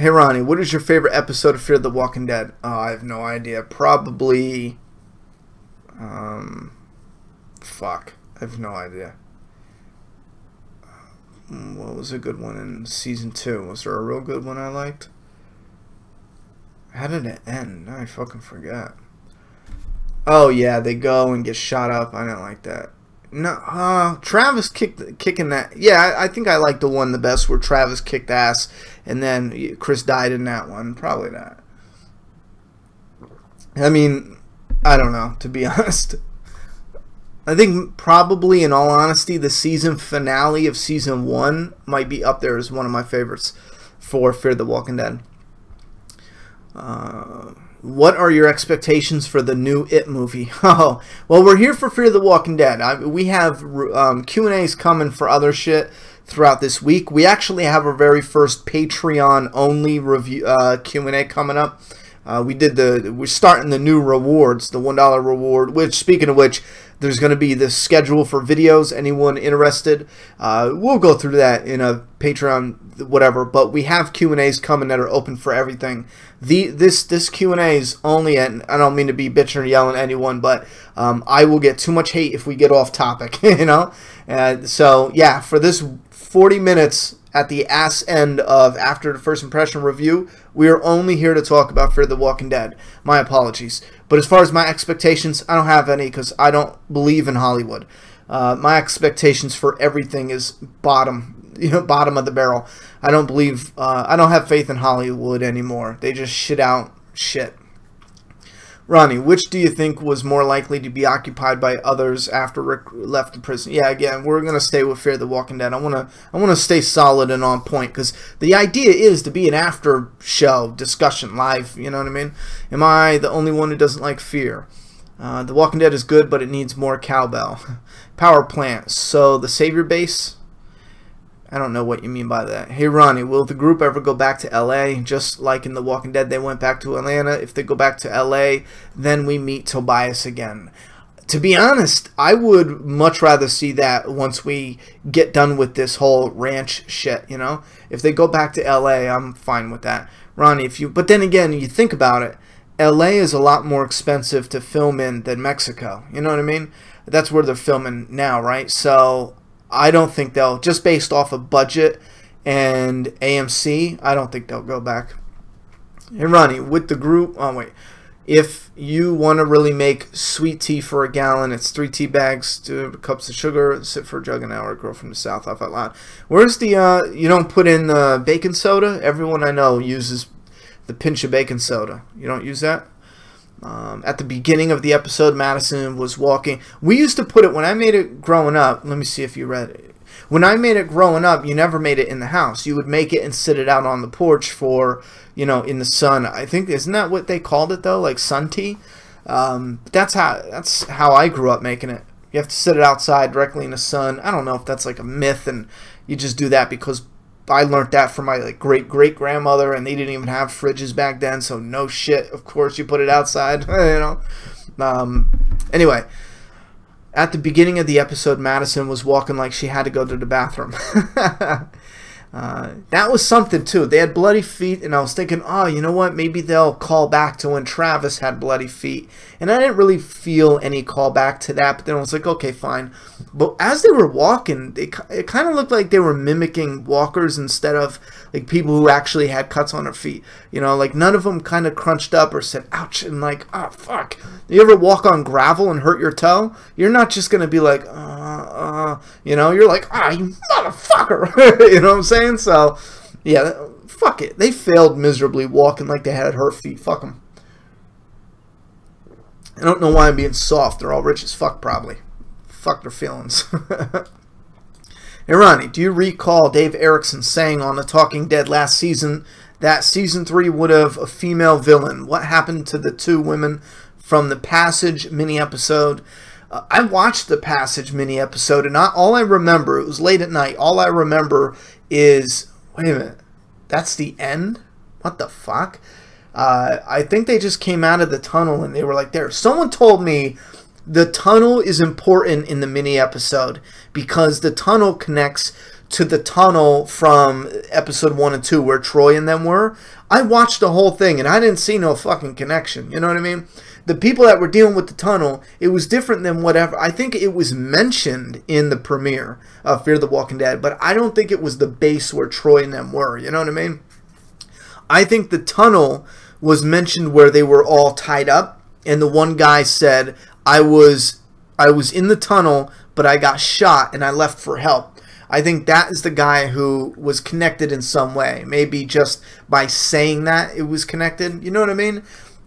A: Ronnie, what is your favorite episode of Fear the Walking Dead? Oh, I have no idea. Probably, fuck. I have no idea. What was a good one in Season 2? Was there a real good one I liked? How did it end? I fucking forgot. Oh, yeah, they go and get shot up. I didn't like that. No, Travis kicking that. Yeah, I think I like the one the best where Travis kicked ass and then Chris died in that one. Probably that. I mean, I don't know, to be honest. I think probably, in all honesty, the season finale of Season 1 might be up there as one of my favorites for Fear the Walking Dead. What are your expectations for the new It movie? Oh, well, we're here for Fear the Walking Dead. We have Q&As coming for other shit throughout this week. We actually have our very first Patreon-only review Q&A coming up. We're starting the new rewards, the $1 reward, which, speaking of which, there's going to be this schedule for videos. Anyone interested? We'll go through that in a Patreon, whatever, but we have Q&As coming that are open for everything. This Q&A is only, and I don't mean to be bitching or yelling at anyone, but I will get too much hate if we get off topic, you know? So, yeah, for this 40 minutes at the ass end of After the First Impression review. We are only here to talk about Fear the Walking Dead. My apologies. But as far as my expectations, I don't have any because I don't believe in Hollywood. My expectations for everything is bottom of the barrel. I don't believe, I don't have faith in Hollywood anymore. They just shit out shit. Ronnie, which do you think was more likely to be occupied by others after Rick left the prison? Yeah, again, we're gonna stay with Fear the Walking Dead. I wanna stay solid and on point because the idea is to be an after show discussion live. You know what I mean? Am I the only one who doesn't like Fear? The Walking Dead is good, but it needs more cowbell. Power plant. So the savior base. I don't know what you mean by that. Hey, Ronnie, will the group ever go back to L.A.? Just like in The Walking Dead, they went back to Atlanta. If they go back to L.A., then we meet Tobias again. To be honest, I would much rather see that once we get done with this whole ranch shit, you know? If they go back to L.A., I'm fine with that. Ronnie, but then again, you think about it, L.A. is a lot more expensive to film in than Mexico. You know what I mean? That's where they're filming now, right? So I don't think they'll, just based off of budget and AMC, I don't think they'll go back. Hey, Ronnie, with the group, oh wait, if you want to really make sweet tea for a gallon, it's 3 tea bags, 2 cups of sugar, sit for a jug an hour, girl from the south, off out loud. Where's the, you don't put in the baking soda? Everyone I know uses the pinch of baking soda. You don't use that? At the beginning of the episode, Madison was walking. We used to put it, when I made it growing up, let me see if you read it. When I made it growing up, you never made it in the house. You would make it and sit it out on the porch for, you know, in the sun. I think, isn't that what they called it though? Like sun tea? That's how I grew up making it. You have to sit it outside directly in the sun. I don't know if that's like a myth and you just do that because I learned that from my like great-great-grandmother, and they didn't even have fridges back then, so no shit. Of course, you put it outside, you know. Anyway, at the beginning of the episode, Madison was walking like she had to go to the bathroom. That was something too. They had bloody feet, and I was thinking, oh, you know what? Maybe they'll call back to when Travis had bloody feet. And I didn't really feel any callback to that, but then I was like, okay, fine. But as they were walking, it kind of looked like they were mimicking walkers instead of like people who actually had cuts on their feet. You know, like none of them kind of crunched up or said, ouch, and like, oh, fuck. You ever walk on gravel and hurt your toe? You're not just going to be like, you know, you're like, you motherfucker. You know what I'm saying? So, yeah, fuck it. They failed miserably walking like they had hurt feet. Fuck them. I don't know why I'm being soft. They're all rich as fuck, probably. Fuck their feelings. Hey, Ronnie, do you recall Dave Erickson saying on The Talking Dead last season that Season 3 would have a female villain? What happened to the 2 women from the Passage mini-episode? I watched the Passage mini-episode, and all I remember, it was late at night, all I remember is, wait a minute, that's the end? What the fuck? I think they just came out of the tunnel and they were like there. Someone told me the tunnel is important in the mini-episode because the tunnel connects to the tunnel from episode 1 and 2 where Troy and them were. I watched the whole thing and I didn't see no fucking connection. You know what I mean? The people that were dealing with the tunnel, it was different than whatever. I think it was mentioned in the premiere of Fear the Walking Dead, but I don't think it was the base where Troy and them were. You know what I mean? I think the tunnel was mentioned where they were all tied up, and the one guy said, I was in the tunnel, but I got shot and I left for help. I think that is the guy who was connected in some way. Maybe just by saying that it was connected. You know what I mean?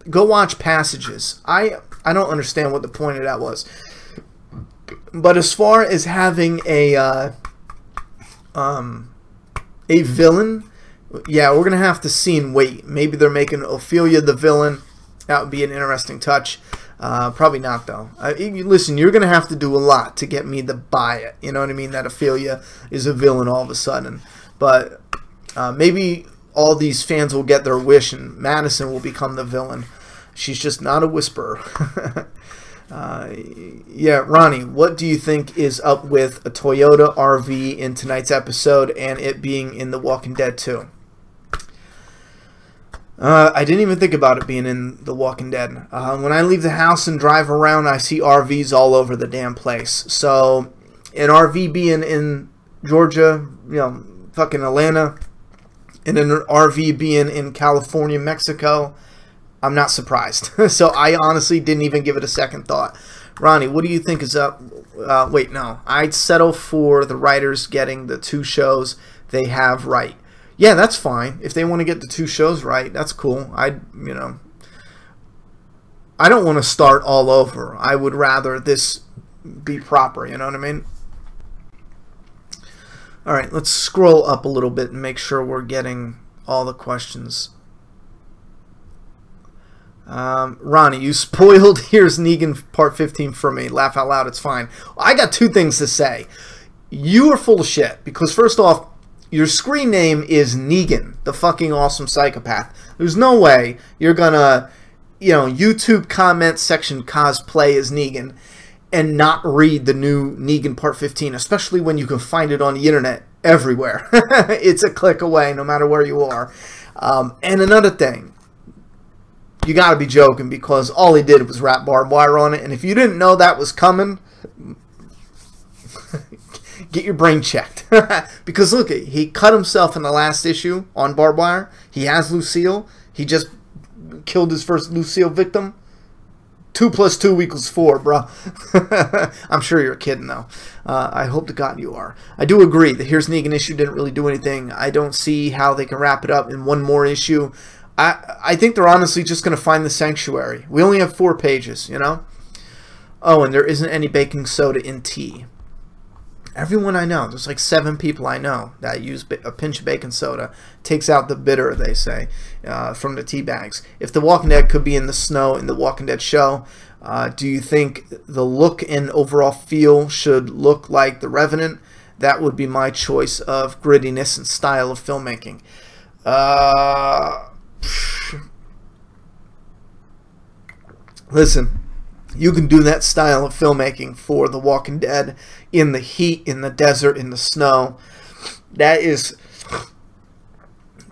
A: Go watch Passages. I don't understand what the point of that was. But as far as having a villain, yeah, we're going to have to see and wait. Maybe they're making Ophelia the villain. That would be an interesting touch. Probably not, though. Listen, you're going to have to do a lot to get me to buy it. You know what I mean? That Ophelia is a villain all of a sudden. But maybe all these fans will get their wish and Madison will become the villain. She's just not a whisperer. Yeah, Ronnie, what do you think is up with a Toyota RV in tonight's episode and it being in The Walking Dead 2? I didn't even think about it being in The Walking Dead. When I leave the house and drive around, I see RVs all over the damn place. So, an RV being in Georgia, fucking Atlanta, and an RV being in California, Mexico, I'm not surprised. So I honestly didn't even give it a second thought. Ronnie, what do you think is up? Wait, no. I'd settle for the writers getting the 2 shows they have right. Yeah, that's fine. If they want to get the 2 shows right, that's cool. I don't want to start all over. I would rather this be proper, you know what I mean? All right, let's scroll up a little bit and make sure we're getting all the questions. Ronnie, you spoiled Here's Negan Part 15 for me. Laugh out loud, it's fine. I got 2 things to say. You are full of shit, because first off, your screen name is Negan, the fucking awesome psychopath. There's no way you're gonna, YouTube comment section cosplay as Negan and not read the new Negan Part 15, especially when you can find it on the internet everywhere. It's a click away, no matter where you are. And another thing, you gotta be joking, because all he did was wrap barbed wire on it, and if you didn't know that was coming, get your brain checked. Because look, he cut himself in the last issue on barbed wire. He has Lucille. He just killed his first Lucille victim. 2 + 2 = 4, bro. I'm sure you're kidding, though. I hope to God you are. I do agree. The Here's Negan issue didn't really do anything. I don't see how they can wrap it up in one more issue. I think they're honestly just going to find the sanctuary. We only have 4 pages, Oh, and there isn't any baking soda in tea. Everyone I know, there's like 7 people I know that use a pinch of baking soda. Takes out the bitter, they say, from the tea bags. If The Walking Dead could be in the snow in The Walking Dead show, do you think the look and overall feel should look like The Revenant? That would be my choice of grittiness and style of filmmaking. Listen, you can do that style of filmmaking for The Walking Dead in the heat, in the desert, in the snow. That is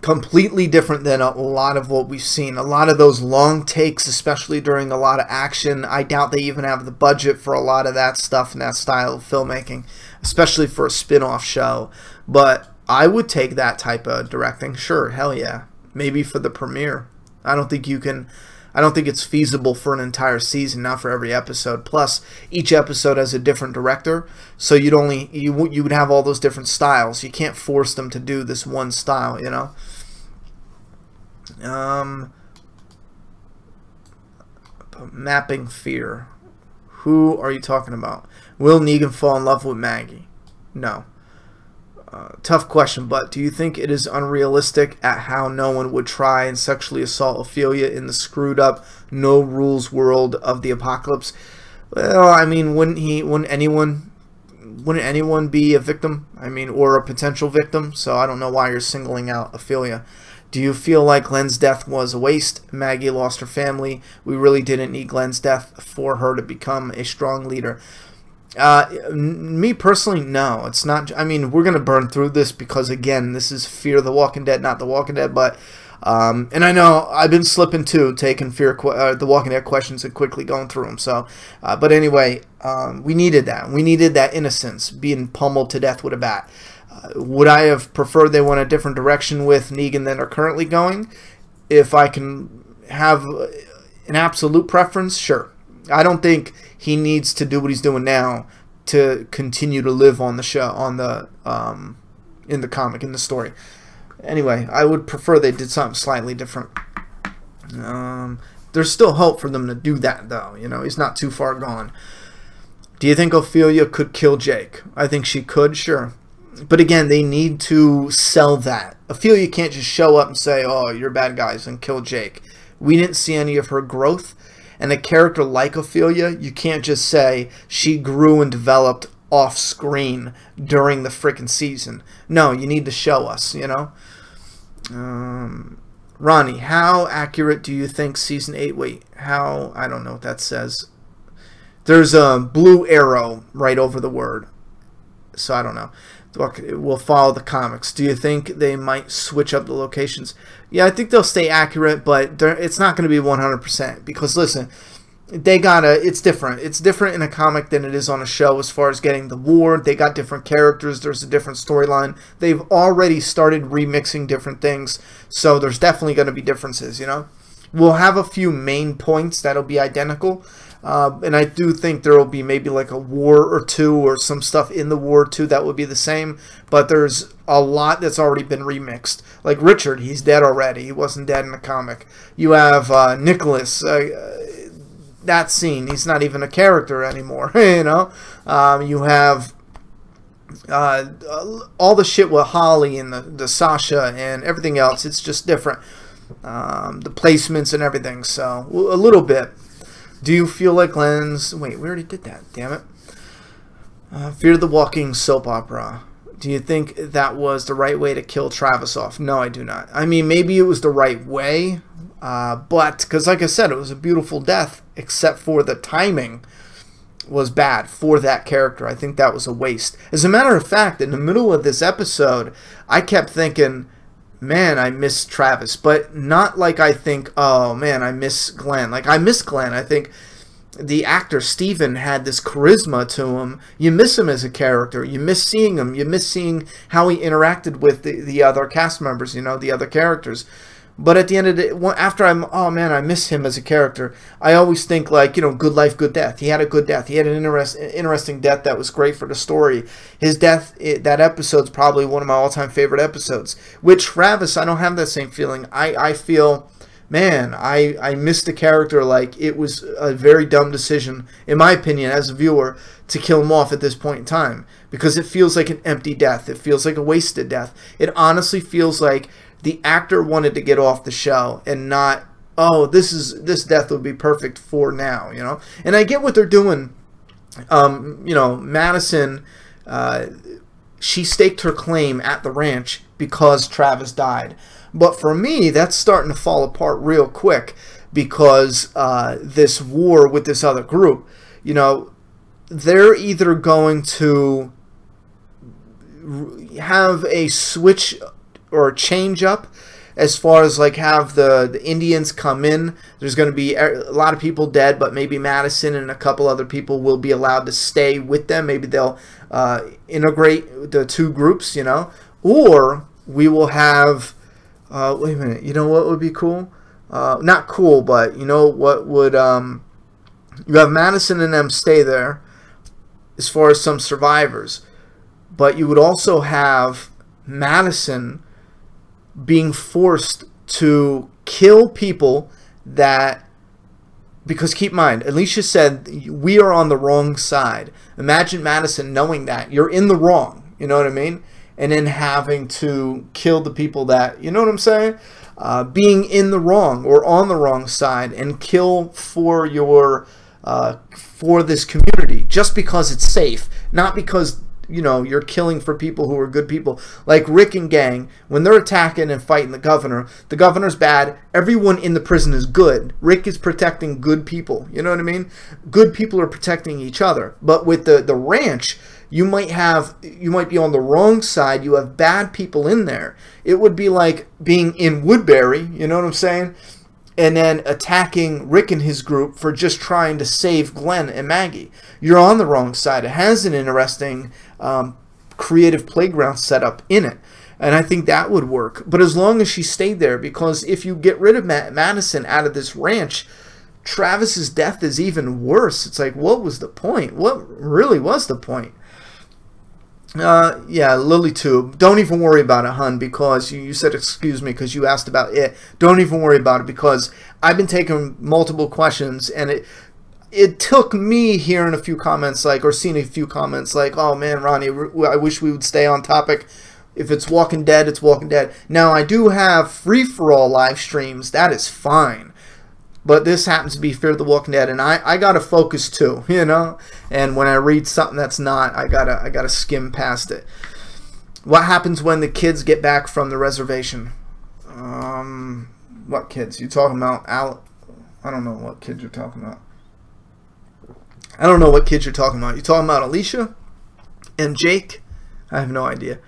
A: completely different than a lot of what we've seen. A lot of those long takes, especially during a lot of action, I doubt they even have the budget for a lot of that stuff and that style of filmmaking, especially for a spin-off show. But I would take that type of directing. Sure, hell yeah. Maybe for the premiere. I don't think it's feasible for an entire season, not for every episode. Plus, each episode has a different director, so you would have all those different styles. You can't force them to do this one style, Mapping fear. Who are you talking about? Will Negan fall in love with Maggie? No. Tough question, but do you think it is unrealistic at how no one would try and sexually assault Ophelia in the screwed up, no rules world of the apocalypse? Well, I mean, wouldn't anyone be a victim? I mean, or a potential victim? So I don't know why you're singling out Ophelia. Do you feel like Glenn's death was a waste? Maggie lost her family. We really didn't need Glenn's death for her to become a strong leader. Me personally, no, it's not. I mean, we're gonna burn through this because, again, this is Fear the Walking Dead, not The Walking Dead. But and I know I've been slipping too, taking The Walking Dead questions and quickly going through them. So, but anyway, we needed that. We needed that innocence, being pummeled to death with a bat. Would I have preferred they went a different direction with Negan than they're currently going? If I can have an absolute preference, sure. I don't think he needs to do what he's doing now to continue to live on the show, in the comic, in the story. Anyway, I would prefer they did something slightly different. There's still hope for them to do that, though. He's not too far gone. Do you think Ophelia could kill Jake? I think she could, sure. But again, they need to sell that. Ophelia can't just show up and say, "Oh, you're bad guys," and kill Jake. We didn't see any of her growth. And a character like Ophelia, you can't just say she grew and developed off screen during the freaking season. No, you need to show us, Ronnie, how accurate do you think season 8? Wait, how? I don't know what that says. There's a blue arrow right over the word, so I don't know. Look, we'll follow the comics. Do you think they might switch up the locations? Yeah, I think they'll stay accurate, but it's not going to be 100%. Because, listen, it's different. It's different in a comic than it is on a show as far as getting the war. They got different characters. There's a different storyline. They've already started remixing different things, so there's definitely going to be differences, you know? We'll have a few main points that'll be identical, and I do think there will be maybe like a war or two or some stuff in the war too that would be the same, but there's a lot that's already been remixed. Like Richard, he's dead already. He wasn't dead in the comic. You have Nicholas, that scene, he's not even a character anymore, you know? You have all the shit with Holly and the Sasha and everything else. It's just different. The placements and everything, so a little bit. Do you feel like Glenn's... Wait, we already did that, damn it. Fear the Walking soap opera. Do you think that was the right way to kill Travis off? No, I do not. I mean, maybe it was the right way, but, because like I said, it was a beautiful death, except for the timing was bad for that character. I think that was a waste. As a matter of fact, in the middle of this episode, I kept thinking, man, I miss Travis, but not like I think, oh man, I miss Glenn. Like, I miss Glenn. I think the actor Steven had this charisma to him. You miss him as a character. You miss seeing him. You miss seeing how he interacted with the other cast members, you know, the other characters. But at the end of the day, after oh man, I miss him as a character, I always think like, you know, good life, good death. He had a good death. He had an interesting death that was great for the story. His death, that episode's probably one of my all-time favorite episodes. With Travis, I don't have that same feeling. I feel, man, I missed the character. Like, it was a very dumb decision, in my opinion, as a viewer, to kill him off at this point in time. Because it feels like an empty death. It feels like a wasted death. It honestly feels like the actor wanted to get off the show and not, oh, this death would be perfect for now, you know? And I get what they're doing. You know, Madison, she staked her claim at the ranch because Travis died. But for me, that's starting to fall apart real quick because this war with this other group, you know, they're either going to have a switch or a change up as far as like have the Indians come in. There's going to be a lot of people dead, but maybe Madison and a couple other people will be allowed to stay with them. Maybe they'll integrate the two groups, you know. Or we will have, wait a minute, you know what would be cool? Not cool, but you know what would, you have Madison and them stay there as far as some survivors. But you would also have Madison being forced to kill people that, because keep in mind, Alicia said, we are on the wrong side. Imagine Madison knowing that. You're in the wrong, you know what I mean? And then having to kill the people that, you know what I'm saying? Being in the wrong or on the wrong side and kill for your, for this community just because it's safe, not because, you know, you're killing for people who are good people. Like Rick and gang, when they're attacking and fighting the governor's bad. Everyone in the prison is good. Rick is protecting good people. You know what I mean? Good people are protecting each other. But with the ranch, you might be on the wrong side. You have bad people in there. It would be like being in Woodbury, you know what I'm saying? And then attacking Rick and his group for just trying to save Glenn and Maggie. You're on the wrong side. It has an interesting creative playground setup in it. And I think that would work. But as long as she stayed there, because if you get rid of Madison out of this ranch, Travis's death is even worse. It's like, what was the point? What really was the point? Yeah, LilyTube. Don't even worry about it, hun, because you said excuse me because you asked about it. Don't even worry about it because I've been taking multiple questions and it took me hearing a few comments like, or seeing a few comments like, oh man, Ronnie, I wish we would stay on topic. If it's Walking Dead, it's Walking Dead. Now, I do have free-for-all live streams. That is fine. But this happens to be Fear the Walking Dead, and I gotta focus too, you know. And when I read something that's not, I gotta skim past it. What happens when the kids get back from the reservation? What kids? You talking about I don't know what kids you're talking about. I don't know what kids you're talking about. You talking about Alicia and Jake? I have no idea.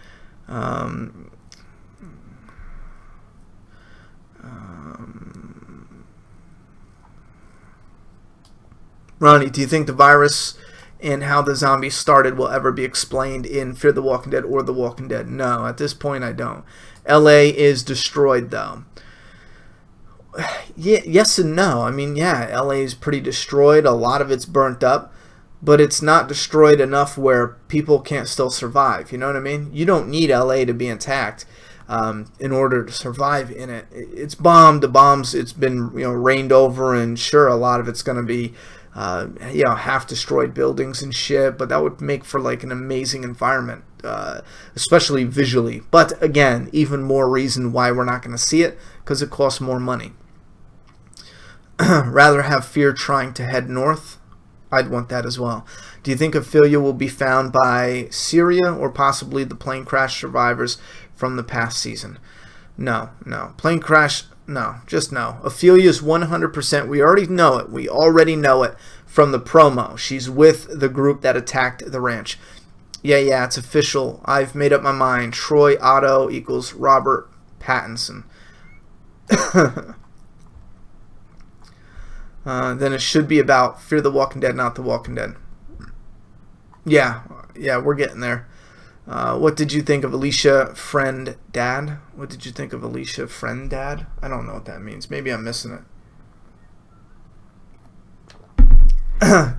A: Ronnie, do you think the virus and how the zombies started will ever be explained in Fear the Walking Dead or The Walking Dead? No, at this point I don't. LA is destroyed though. Yeah, yes and no. I mean, yeah, LA is pretty destroyed. A lot of it's burnt up, but it's not destroyed enough where people can't still survive. You know what I mean? You don't need LA to be intact in order to survive in it. It's bombed. The bombs, it's been rained over, and sure, a lot of it's going to be half destroyed buildings and shit. But that would make for like an amazing environment, especially visually. But again, even more reason why we're not going to see it, because it costs more money. Rather have Fear trying to head north. I'd want that as well. Do you think Ophelia will be found by Syria or possibly the plane crash survivors from the past season? No. Plane crash, no. Just no. Ophelia's 100%. We already know it. We already know it from the promo. She's with the group that attacked the ranch. Yeah, it's official. I've made up my mind. Troy Otto equals Robert Pattinson. Then it should be about Fear the Walking Dead, not The Walking Dead. Yeah, we're getting there. What did you think of Alicia Friend Dad? What did you think of Alicia Friend Dad? I don't know what that means. Maybe I'm missing it.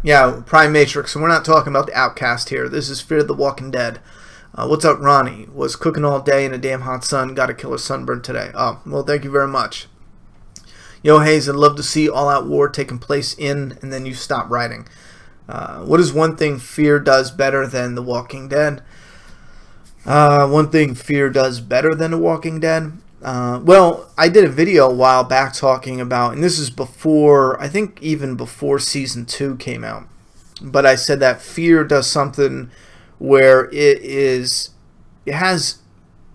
A: Yeah, Prime Matrix. And we're not talking about the Outcast here. This is Fear the Walking Dead. What's up, Ronnie? Was cooking all day in a damn hot sun. Got a killer sunburn today. Oh, well, thank you very much. Yo, Hayes, I'd love to see all-out war taking place in, and then you stop writing. What is one thing Fear does better than The Walking Dead? One thing Fear does better than The Walking Dead? Well, I did a video a while back talking about, and this is before, I think even before Season 2 came out, but I said that Fear does something where it has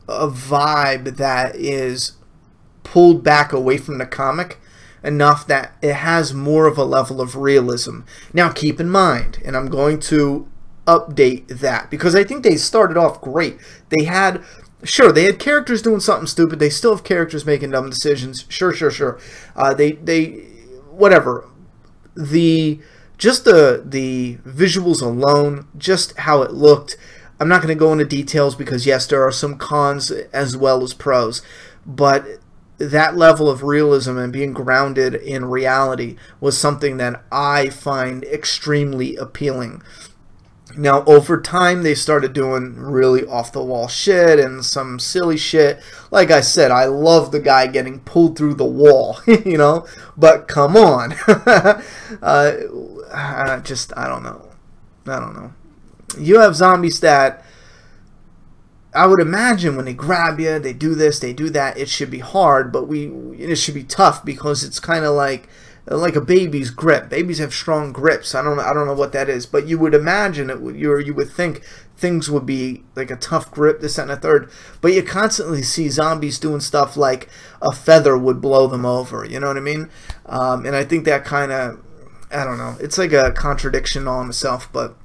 A: a vibe that is pulled back away from the comic enough that it has more of a level of realism. Now keep in mind, and I'm going to update that, because I think they started off great. They had characters doing something stupid. They still have characters making dumb decisions. Sure. Whatever. Just the visuals alone, just how it looked. I'm not going to go into details because yes, there are some cons as well as pros, but that level of realism and being grounded in reality was something that I find extremely appealing. Now, over time, they started doing really off-the-wall shit and some silly shit. Like I said, I love the guy getting pulled through the wall, but come on. I don't know. You have zombies that I would imagine when they grab you, they do this, they do that. It should be hard, but it should be tough because it's kind of like a baby's grip. Babies have strong grips. I don't know what that is, but you would imagine you would think things would be like a tough grip, this, that, and a third. But you constantly see zombies doing stuff like a feather would blow them over. You know what I mean? And I think that kind of, I don't know. It's like a contradiction all in itself, but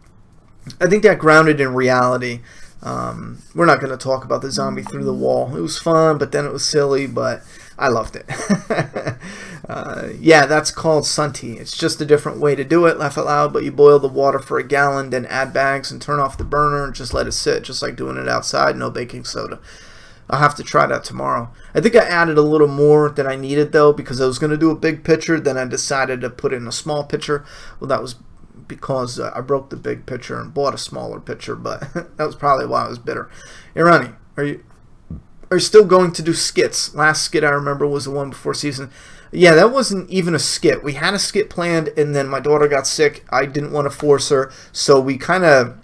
A: I think that grounded in reality. We're not going to talk about the zombie through the wall. It was fun, but then it was silly, but I loved it. Yeah, that's called Sunty. It's just a different way to do it, laugh out loud, but you boil the water for a gallon, then add bags and turn off the burner and just let it sit, just like doing it outside, no baking soda. I'll have to try that tomorrow. I think I added a little more than I needed, though, because I was going to do a big pitcher, then I decided to put it in a small pitcher. Well, that was because I broke the big pitcher and bought a smaller pitcher, but that was probably why I was bitter. Hey, Ronnie, are you still going to do skits? Last skit I remember was the one before season. Yeah, that wasn't even a skit. We had a skit planned, and then my daughter got sick. I didn't want to force her, so we kind of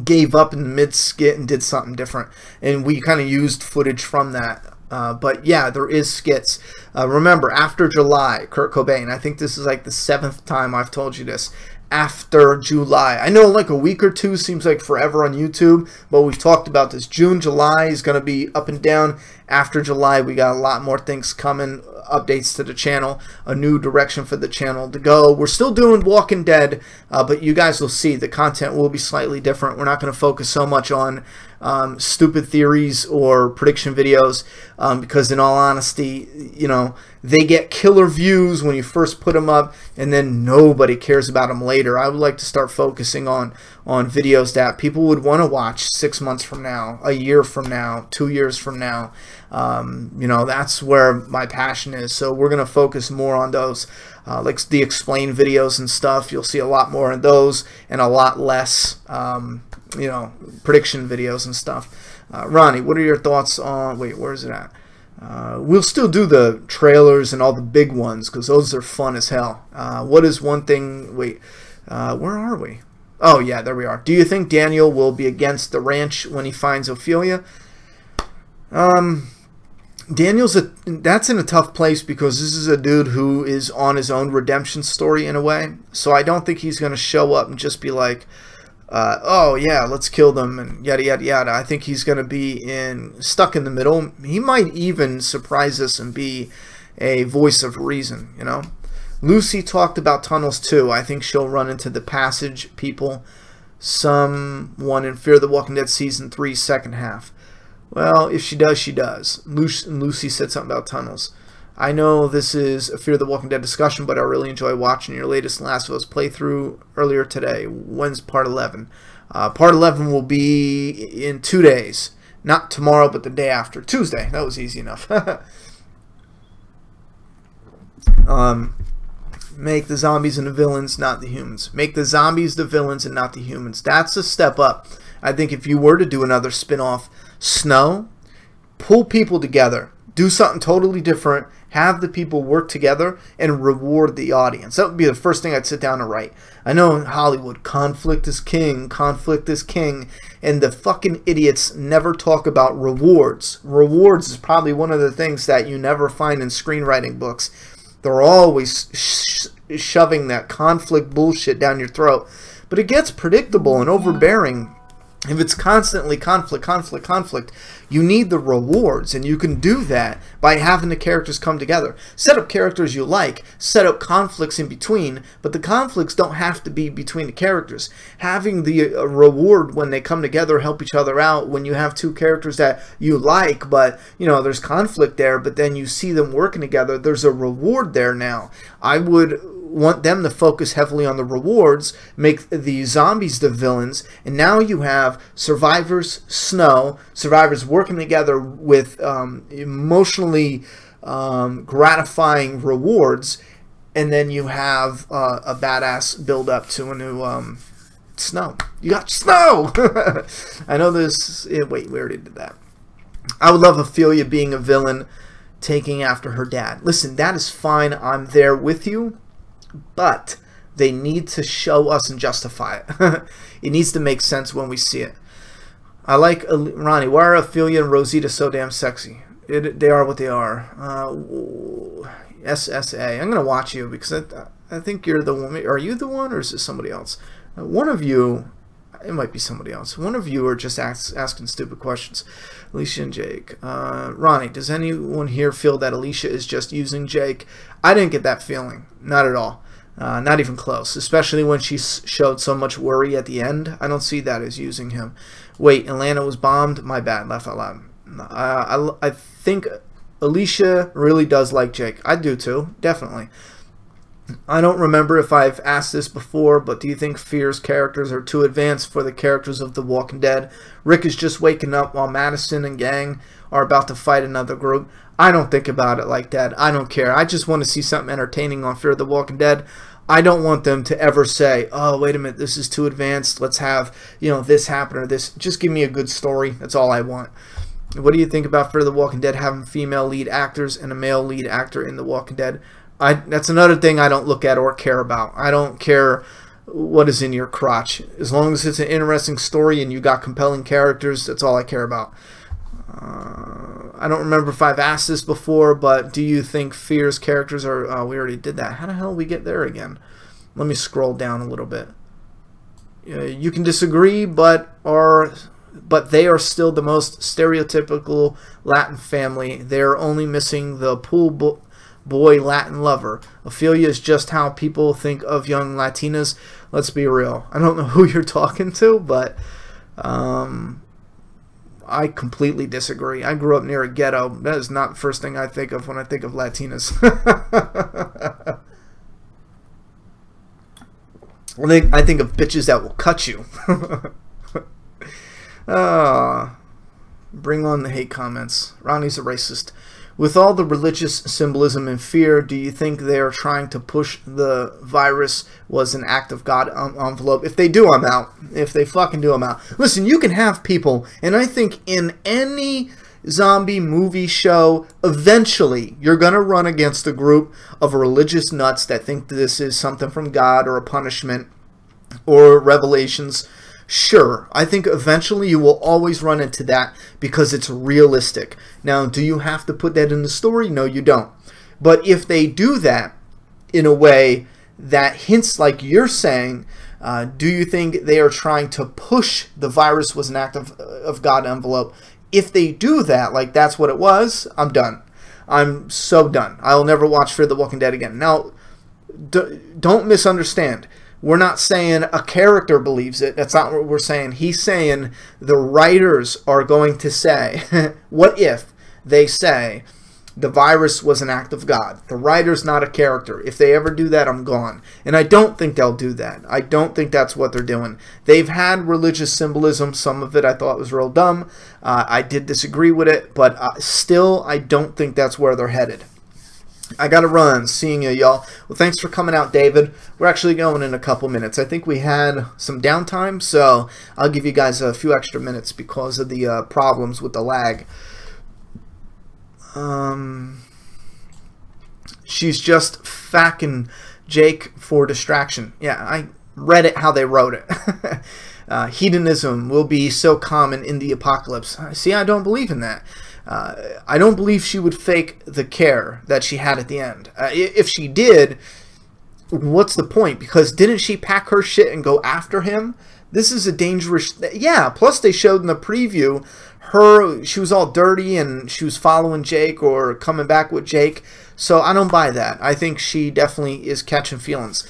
A: gave up in the mid-skit and did something different. And we kind of used footage from that. But yeah, there is skits. Remember, after July, Kurt Cobain, I think this is like the 7th time I've told you this. After July. I know like a week or two seems like forever on YouTube, but we've talked about this. June, July is going to be up and down. After July, we got a lot more things coming, updates to the channel, a new direction for the channel to go. We're still doing Walking Dead, but you guys will see the content will be slightly different. We're not going to focus so much on stupid theories or prediction videos because in all honesty, you know, they get killer views when you first put them up and then nobody cares about them later. I would like to start focusing on videos that people would want to watch 6 months from now, a year from now, 2 years from now. You know, that's where my passion is. So we're going to focus more on those, like the explain videos and stuff. You'll see a lot more of those and a lot less, you know, prediction videos and stuff. Ronnie, what are your thoughts on, wait, where is it at? We'll still do the trailers and all the big ones because those are fun as hell. What is one thing, wait, where are we? Oh yeah, there we are. Do you think Daniel will be against the ranch when he finds Ophelia? Daniel's that's in a tough place because this is a dude who is on his own redemption story in a way. So I don't think he's going to show up and just be like, oh yeah, let's kill them and yada yada yada. I think he's going to be stuck in the middle. He might even surprise us and be a voice of reason, you know. Lucy talked about tunnels too. I think she'll run into the passage people. Someone in Fear the Walking Dead season 3 second half. Well, if she does, she does. Lucy said something about tunnels. I know this is a Fear the Walking Dead discussion, but I really enjoy watching your latest Last of Us playthrough earlier today. When's part 11? Part 11 will be in 2 days. Not tomorrow, but the day after. Tuesday. That was easy enough. Make the zombies and the villains, not the humans. Make the zombies the villains and not the humans. That's a step up. I think if you were to do another spin-off, Snow, pull people together. Do something totally different. Have the people work together and reward the audience. That would be the first thing I'd sit down and write. I know in Hollywood, conflict is king, conflict is king, and the fucking idiots never talk about rewards. Rewards is probably one of the things that you never find in screenwriting books. They're always shoving that conflict bullshit down your throat. But it gets predictable and overbearing. If it's constantly conflict, conflict, conflict, you need the rewards, and you can do that by having the characters come together. Set up characters you like, set up conflicts in between, but the conflicts don't have to be between the characters. Having the reward when they come together, help each other out, when you have two characters that you like, but, you know, there's conflict there, but then you see them working together, there's a reward there now. I would want them to focus heavily on the rewards, make the zombies the villains, and now you have survivors, Snow, survivors working together with emotionally gratifying rewards, and then you have a badass build up to a new Snow. You got Snow! I know this, wait, we already did that. I would love Ophelia being a villain, taking after her dad. Listen, that is fine, I'm there with you. But they need to show us and justify it. It needs to make sense when we see it. I like Ronnie. Why are Ophelia and Rosita so damn sexy? They are what they are. SSA. I'm gonna watch you because I think you're the one. Are you the one, or is it somebody else? One of you. It might be somebody else. One of you are just asking stupid questions. Alicia and Jake. Ronnie, does anyone here feel that Alicia is just using Jake? I didn't get that feeling. Not at all. Not even close. Especially when she showed so much worry at the end. I don't see that as using him. Wait, Atlanta was bombed? My bad. Laugh out loud. I think Alicia really does like Jake. I do too. Definitely. I don't remember if I've asked this before, but do you think Fear's characters are too advanced for the characters of The Walking Dead? Rick is just waking up while Madison and gang are about to fight another group. I don't think about it like that. I don't care. I just want to see something entertaining on Fear the Walking Dead. I don't want them to ever say, oh, wait a minute, this is too advanced. Let's have, you know, this happen or this. Just give me a good story. That's all I want. What do you think about Fear the Walking Dead having female lead actors and a male lead actor in The Walking Dead? That's another thing I don't look at or care about. I don't care what is in your crotch. As long as it's an interesting story and you got compelling characters, that's all I care about. I don't remember if I've asked this before, but do you think Fear's characters are... we already did that. How the hell we get there again? Let me scroll down a little bit. You can disagree, but are but they are still the most stereotypical Latin family. They're only missing the pool boy Latin lover. Ophelia is just how people think of young Latinas. Let's be real. I don't know who you're talking to, but I completely disagree. I grew up near a ghetto. That is not the first thing I think of when I think of Latinas. I think of bitches that will cut you. Bring on the hate comments. Ronnie's a racist. With all the religious symbolism and fear, do you think they are trying to push the virus was an act of God envelope? If they do, I'm out. If they fucking do, I'm out. Listen, you can have people, and I think in any zombie movie show, eventually you're going to run against a group of religious nuts that think this is something from God or a punishment or revelations. Sure, I think eventually you will always run into that because it's realistic. Now, do you have to put that in the story? No, you don't. But if they do that in a way that hints like you're saying, do you think they are trying to push the virus was an act of God envelope? If they do that, like that's what it was, I'm done. I'm so done. I'll never watch Fear the Walking Dead again. Now, don't misunderstand. We're not saying a character believes it. That's not what we're saying. He's saying the writers are going to say, what if they say the virus was an act of God? The writer's not a character. If they ever do that, I'm gone. And I don't think they'll do that. I don't think that's what they're doing. They've had religious symbolism. Some of it I thought was real dumb. I did disagree with it, but still, I don't think that's where they're headed. I gotta run. Seeing you, y'all. Well, thanks for coming out, David. We're actually going in a couple minutes. I think we had some downtime, so I'll give you guys a few extra minutes because of the problems with the lag. She's just facking Jake for distraction. Yeah, I read it how they wrote it. Hedonism will be so common in the apocalypse. See, I don't believe in that. I don't believe she would fake the care that she had at the end. If she did, what's the point? Because didn't she pack her shit and go after him? This is a dangerous... Yeah, plus they showed in the preview she was all dirty and she was following Jake or coming back with Jake. So I don't buy that. I think she definitely is catching feelings.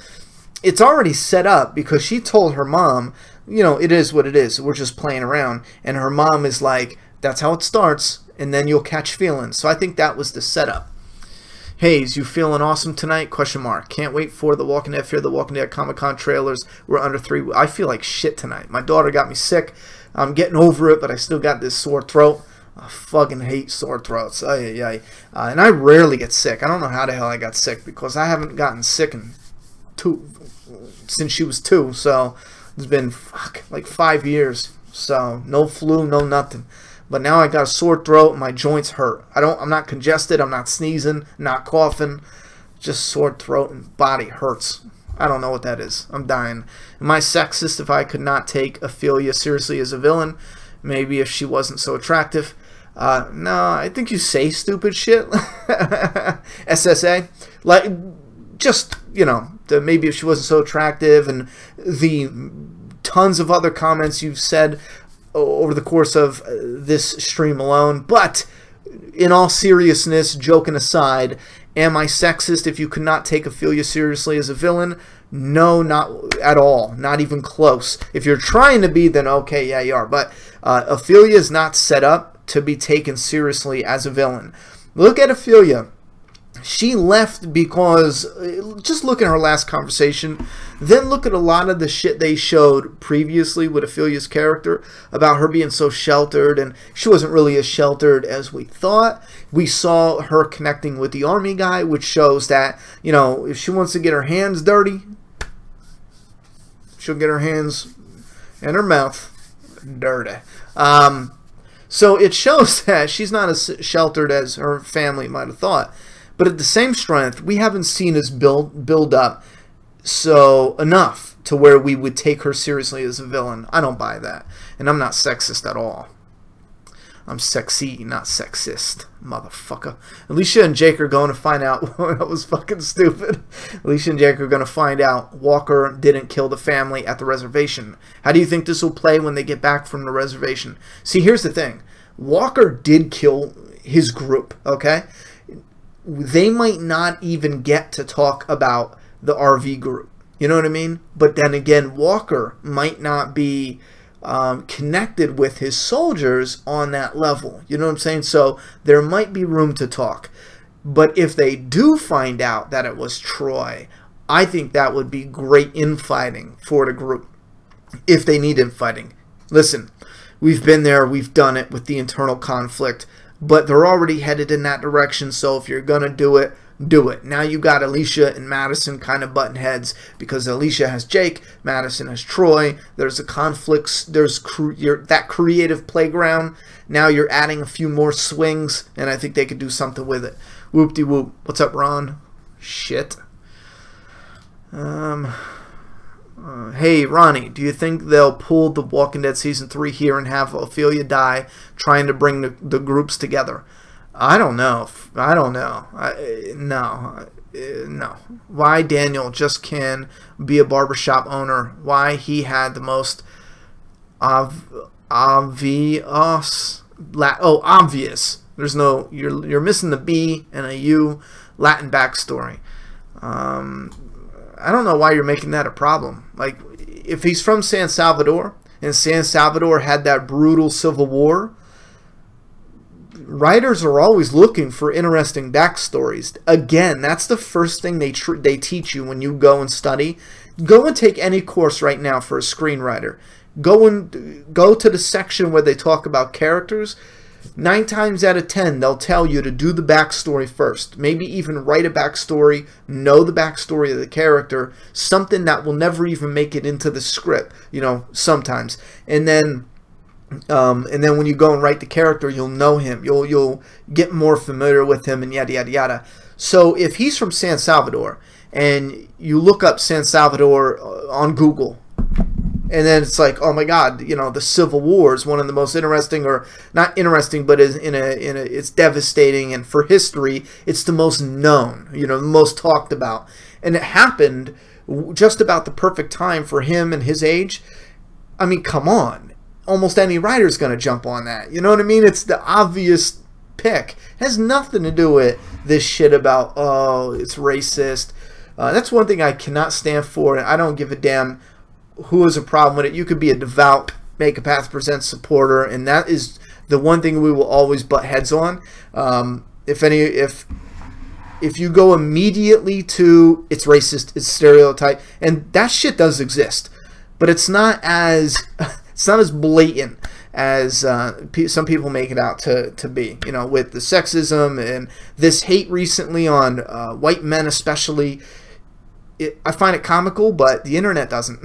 A: It's already set up because she told her mom, you know, it is what it is. We're just playing around. And her mom is like, that's how it starts. And then you'll catch feelings. So I think that was the setup. Hayes, you feeling awesome tonight? Question mark. Can't wait for the Walking Dead, Fear the Walking Dead Comic-Con trailers. We're under 3 weeks. I feel like shit tonight. My daughter got me sick. I'm getting over it, but I still got this sore throat. I fucking hate sore throats. And I rarely get sick. I don't know how the hell I got sick because I haven't gotten sick since she was 2. So it's been like 5 years. So no flu, no nothing. But now I got a sore throat and my joints hurt. I'm not congested, I'm not sneezing, not coughing. Just sore throat and body hurts. I don't know what that is. I'm dying. Am I sexist if I could not take Ophelia seriously as a villain? Maybe if she wasn't so attractive. No, I think you say stupid shit. SSA. Like, just, you know, maybe if she wasn't so attractive and the tons of other comments you've said over the course of this stream alone. But in all seriousness, joking aside, am I sexist if you could not take Ophelia seriously as a villain? No, not at all. Not even close. If you're trying to be, then okay, yeah, you are. But Ophelia is not set up to be taken seriously as a villain. Look at Ophelia. She left because, just look at her last conversation, then look at a lot of the shit they showed previously with Ophelia's character about her being so sheltered, and she wasn't really as sheltered as we thought. We saw her connecting with the army guy, which shows that, you know, if she wants to get her hands dirty, she'll get her hands and her mouth dirty. So it shows that she's not as sheltered as her family might have thought. But at the same strength, we haven't seen us build up so enough to where we would take her seriously as a villain. I don't buy that. And I'm not sexist at all. I'm sexy, not sexist, motherfucker. Alicia and Jake are going to find out. That was fucking stupid. Alicia and Jake are going to find out Walker didn't kill the family at the reservation. How do you think this will play when they get back from the reservation? See, here's the thing. Walker did kill his group, okay? They might not even get to talk about the RV group. You know what I mean? But then again, Walker might not be connected with his soldiers on that level. You know what I'm saying? So there might be room to talk. But if they do find out that it was Troy, I think that would be great infighting for the group. If they need infighting. Listen, we've been there, we've done it with the internal conflict, but they're already headed in that direction, so if you're going to do it, do it. Now you got Alicia and Madison kind of butting heads because Alicia has Jake, Madison has Troy. There's a conflict, there's that creative playground. Now you're adding a few more swings, and I think they could do something with it. Whoop-de-whoop. What's up, Ron? Shit. Hey, Ronnie, do you think they'll pull The Walking Dead Season 3 here and have Ophelia die trying to bring the groups together? I don't know. I don't know. No. Why Daniel just can be a barbershop owner? Why he had the most obvious. There's no, you're missing the B and a U Latin backstory. I don't know why you're making that a problem. Like, if he's from San Salvador, and San Salvador had that brutal civil war, writers are always looking for interesting backstories. Again, that's the first thing they teach you when you go and study. Go and take any course right now for a screenwriter. Go to the section where they talk about characters. 9 times out of 10, they'll tell you to do the backstory first. Maybe even write a backstory, know the backstory of the character, something that will never even make it into the script, you know, sometimes. And then when you go and write the character, you'll know him. You'll get more familiar with him and yada, yada, yada. So if he's from San Salvador and you look up San Salvador on Google, and then it's like, oh my God, you know, the Civil War is one of the most interesting, or not interesting, but is it's devastating, and for history, it's the most known, you know, the most talked about. And it happened just about the perfect time for him and his age. I mean, come on. Almost any writer's going to jump on that. You know what I mean? It's the obvious pick. It has nothing to do with this shit about, oh, it's racist. That's one thing I cannot stand for, and I don't give a damn who has a problem with it. You could be a devout Make a Path Presents supporter, and that is the one thing we will always butt heads on. If you go immediately to it's racist, it's stereotype, and that shit does exist, but it's not as blatant as some people make it out to be. You know, with the sexism and this hate recently on white men especially. I find it comical, but the internet doesn't.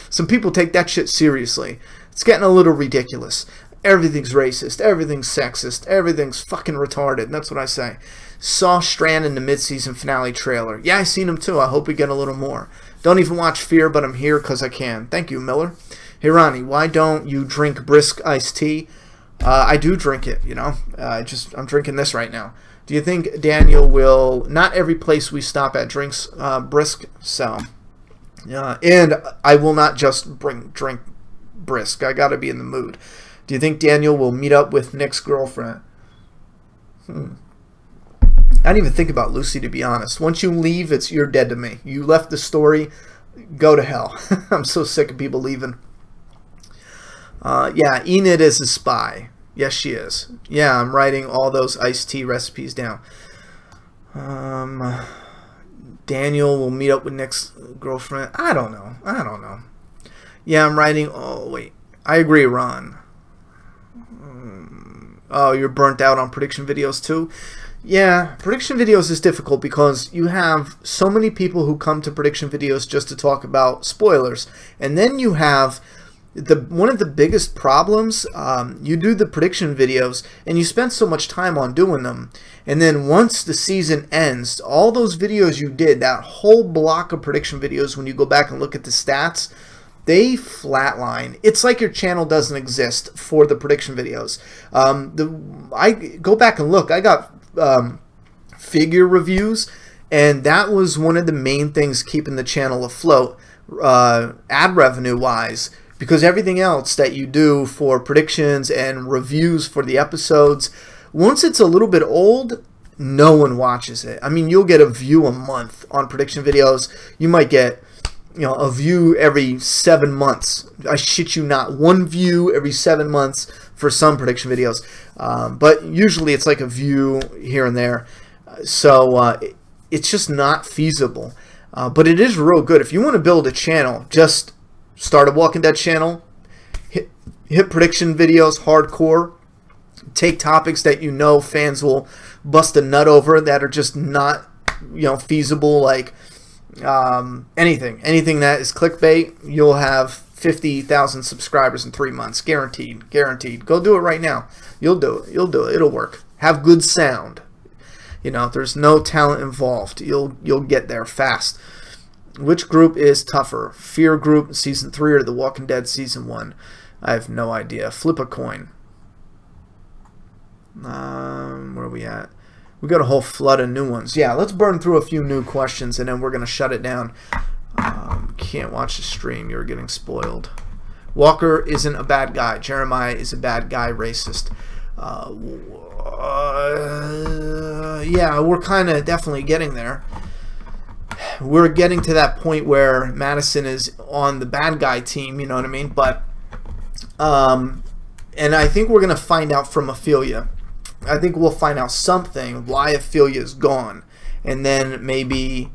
A: Some people take that shit seriously. It's getting a little ridiculous. Everything's racist, everything's sexist, everything's fucking retarded, and that's what I say. Saw Strand in the mid-season finale trailer. Yeah, I seen him too. I hope we get a little more. Don't even watch Fear, but I'm here because I can. Thank you, Miller. Hey, Ronnie, why don't you drink brisk iced tea? I do drink it, you know. I'm drinking this right now. Do you think Daniel will... Not every place we stop at drinks brisk, so... and I will not just drink brisk. I gotta be in the mood. Do you think Daniel will meet up with Nick's girlfriend? I didn't even think about Lucy, to be honest. Once you leave, you're dead to me. You left the story, go to hell. I'm so sick of people leaving. Yeah, Enid is a spy. Yes, she is. Yeah, I'm writing all those iced tea recipes down. Daniel will meet up with Nick's girlfriend. I don't know. Yeah, I'm writing... Oh, wait. I agree, Ron. Oh, you're burnt out on prediction videos, too? Yeah, prediction videos is difficult because you have so many people who come to prediction videos just to talk about spoilers. And then you have... one of the biggest problems, you do the prediction videos and you spend so much time on doing them, and then once the season ends, all those videos you did, that whole block of prediction videos, when you go back and look at the stats, they flatline. It's like your channel doesn't exist for the prediction videos. I go back and look. I got figure reviews, and that was one of the main things keeping the channel afloat, ad revenue wise, because everything else that you do for predictions and reviews for the episodes, once it's a little bit old, no one watches it. I mean, you'll get a view a month on prediction videos. You might get, you know, a view every 7 months. I shit you not, 1 view every 7 months for some prediction videos. But usually it's like a view here and there. So it's just not feasible. But it is real good. If you want to build a channel, just start a Walking Dead channel, hit prediction videos hardcore, take topics that you know fans will bust a nut over that are just not, you know, feasible, like anything that is clickbait. You'll have 50,000 subscribers in 3 months, guaranteed. Go do it right now. You'll do it. It'll work. Have good sound. You know, there's no talent involved. You'll get there fast. Which group is tougher, Fear Group season 3 or The Walking Dead season 1? I have no idea. Flip a coin. Where are we at? We got a whole flood of new ones. Yeah, let's burn through a few new questions and then we're gonna shut it down. Can't watch the stream. You're getting spoiled. Walker isn't a bad guy. Jeremiah is a bad guy. Racist. Yeah, we're kind of definitely getting there. We're getting to that point where Madison is on the bad guy team, you know what I mean? But and I think we're gonna find out from Ophelia. I think we'll find out something why Ophelia is gone, and then maybe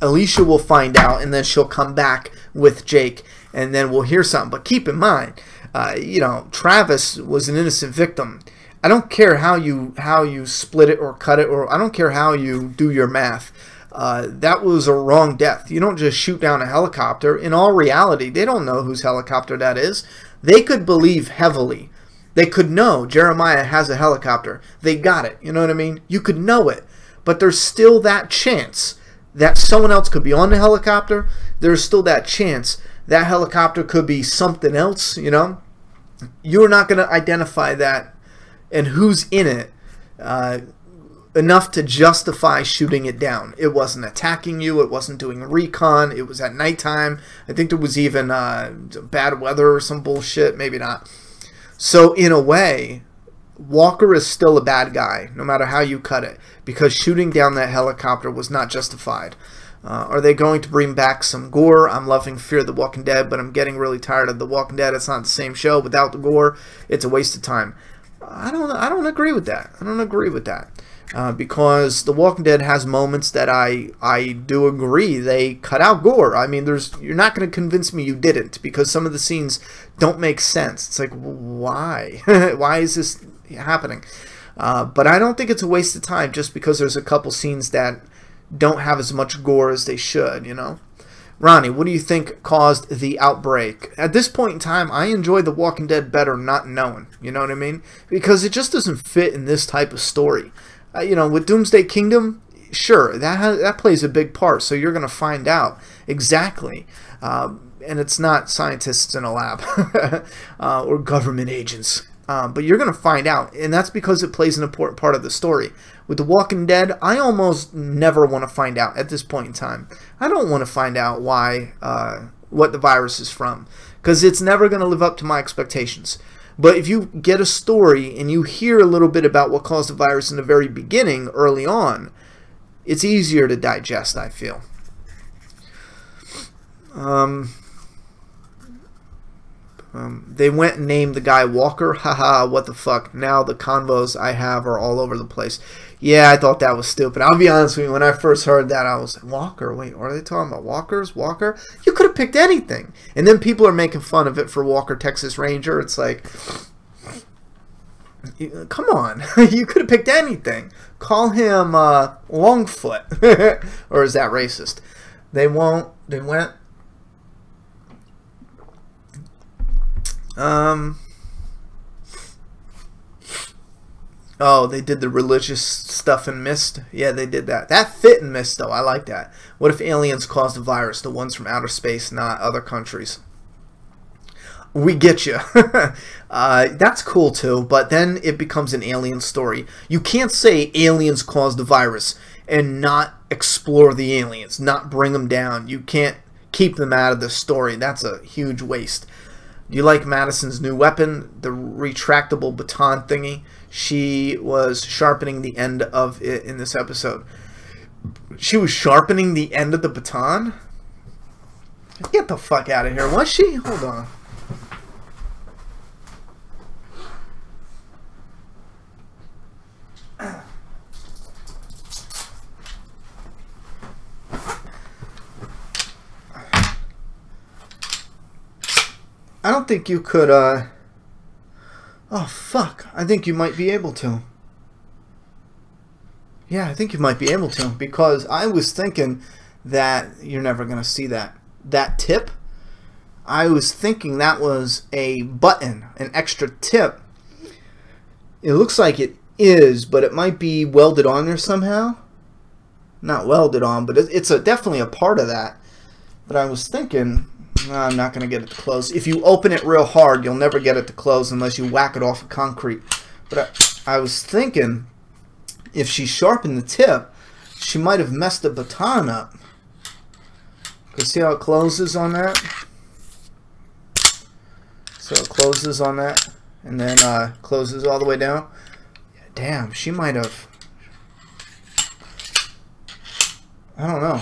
A: Alicia will find out, and then she'll come back with Jake, and then we'll hear something. But keep in mind, you know, Travis was an innocent victim. I don't care how you split it or cut it, or I don't care how you do your math. That was a wrong death. You don't just shoot down a helicopter. In all reality, they don't know whose helicopter that is. They could believe heavily. They could know Jeremiah has a helicopter. They got it. You know what I mean? You could know it. But there's still that chance that someone else could be on the helicopter. There's still that chance that helicopter could be something else, you know? You're not going to identify that and who's in it enough to justify shooting it down. It wasn't attacking you. It wasn't doing recon. It was at nighttime. I think there was even bad weather or some bullshit. Maybe not. So in a way, Walker is still a bad guy, no matter how you cut it, because shooting down that helicopter was not justified. Are they going to bring back some gore? I'm loving Fear the Walking Dead, but I'm getting really tired of The Walking Dead. It's not the same show without the gore. It's a waste of time. I don't agree with that. I don't agree with that. Because The Walking Dead has moments that I do agree they cut out gore. I mean, you're not going to convince me you didn't, because some of the scenes don't make sense. It's like, why? Why is this happening? But I don't think it's a waste of time just because there's a couple scenes that don't have as much gore as they should, you know? Ronnie, what do you think caused the outbreak? At this point in time, I enjoy The Walking Dead better not knowing, you know what I mean? Because it just doesn't fit in this type of story. You know, with Doomsday Kingdom, sure, that plays a big part, so you're going to find out exactly. And it's not scientists in a lab or government agents. But you're going to find out, and that's because it plays an important part of the story. With The Walking Dead, I almost never want to find out at this point in time. I don't want to find out why, what the virus is from, because it's never going to live up to my expectations. But if you get a story and you hear a little bit about what caused the virus in the very beginning, early on, it's easier to digest, I feel. They went and named the guy Walker. Haha, what the fuck. Now the convos I have are all over the place. Yeah, I thought that was stupid. I'll be honest with you, when I first heard that, I was like, Walker? Wait, are they talking about walkers? Walker? You could have picked anything. And then people are making fun of it for Walker, Texas Ranger. It's like, come on. You could have picked anything. Call him Longfoot. Or is that racist? They won't. They went. Oh, they did the religious stuff in Mist? Yeah, they did that. That fit in Mist, though. I like that. What if aliens caused the virus? The ones from outer space, not other countries. We get you. That's cool too, but then it becomes an alien story. You can't say aliens caused the virus and not explore the aliens, not bring them down. You can't keep them out of the story. That's a huge waste. Do you like Madison's new weapon, the retractable baton thingy? She was sharpening the end of it in this episode. She was sharpening the end of the baton? Get the fuck out of here. Was she? Hold on. I don't think you could, oh, fuck. I think you might be able to. Yeah, I think you might be able to. Because I was thinking that you're never going to see that. That tip, I was thinking that was a button, an extra tip. It looks like it is, but it might be welded on there somehow. Not welded on, but it's definitely a part of that. But I was thinking... I'm not going to get it to close. If you open it real hard, you'll never get it to close unless you whack it off of concrete. But I was thinking, if she sharpened the tip, she might have messed the baton up. Because see how it closes on that? So it closes on that, and then closes all the way down. Damn, she might have... I don't know.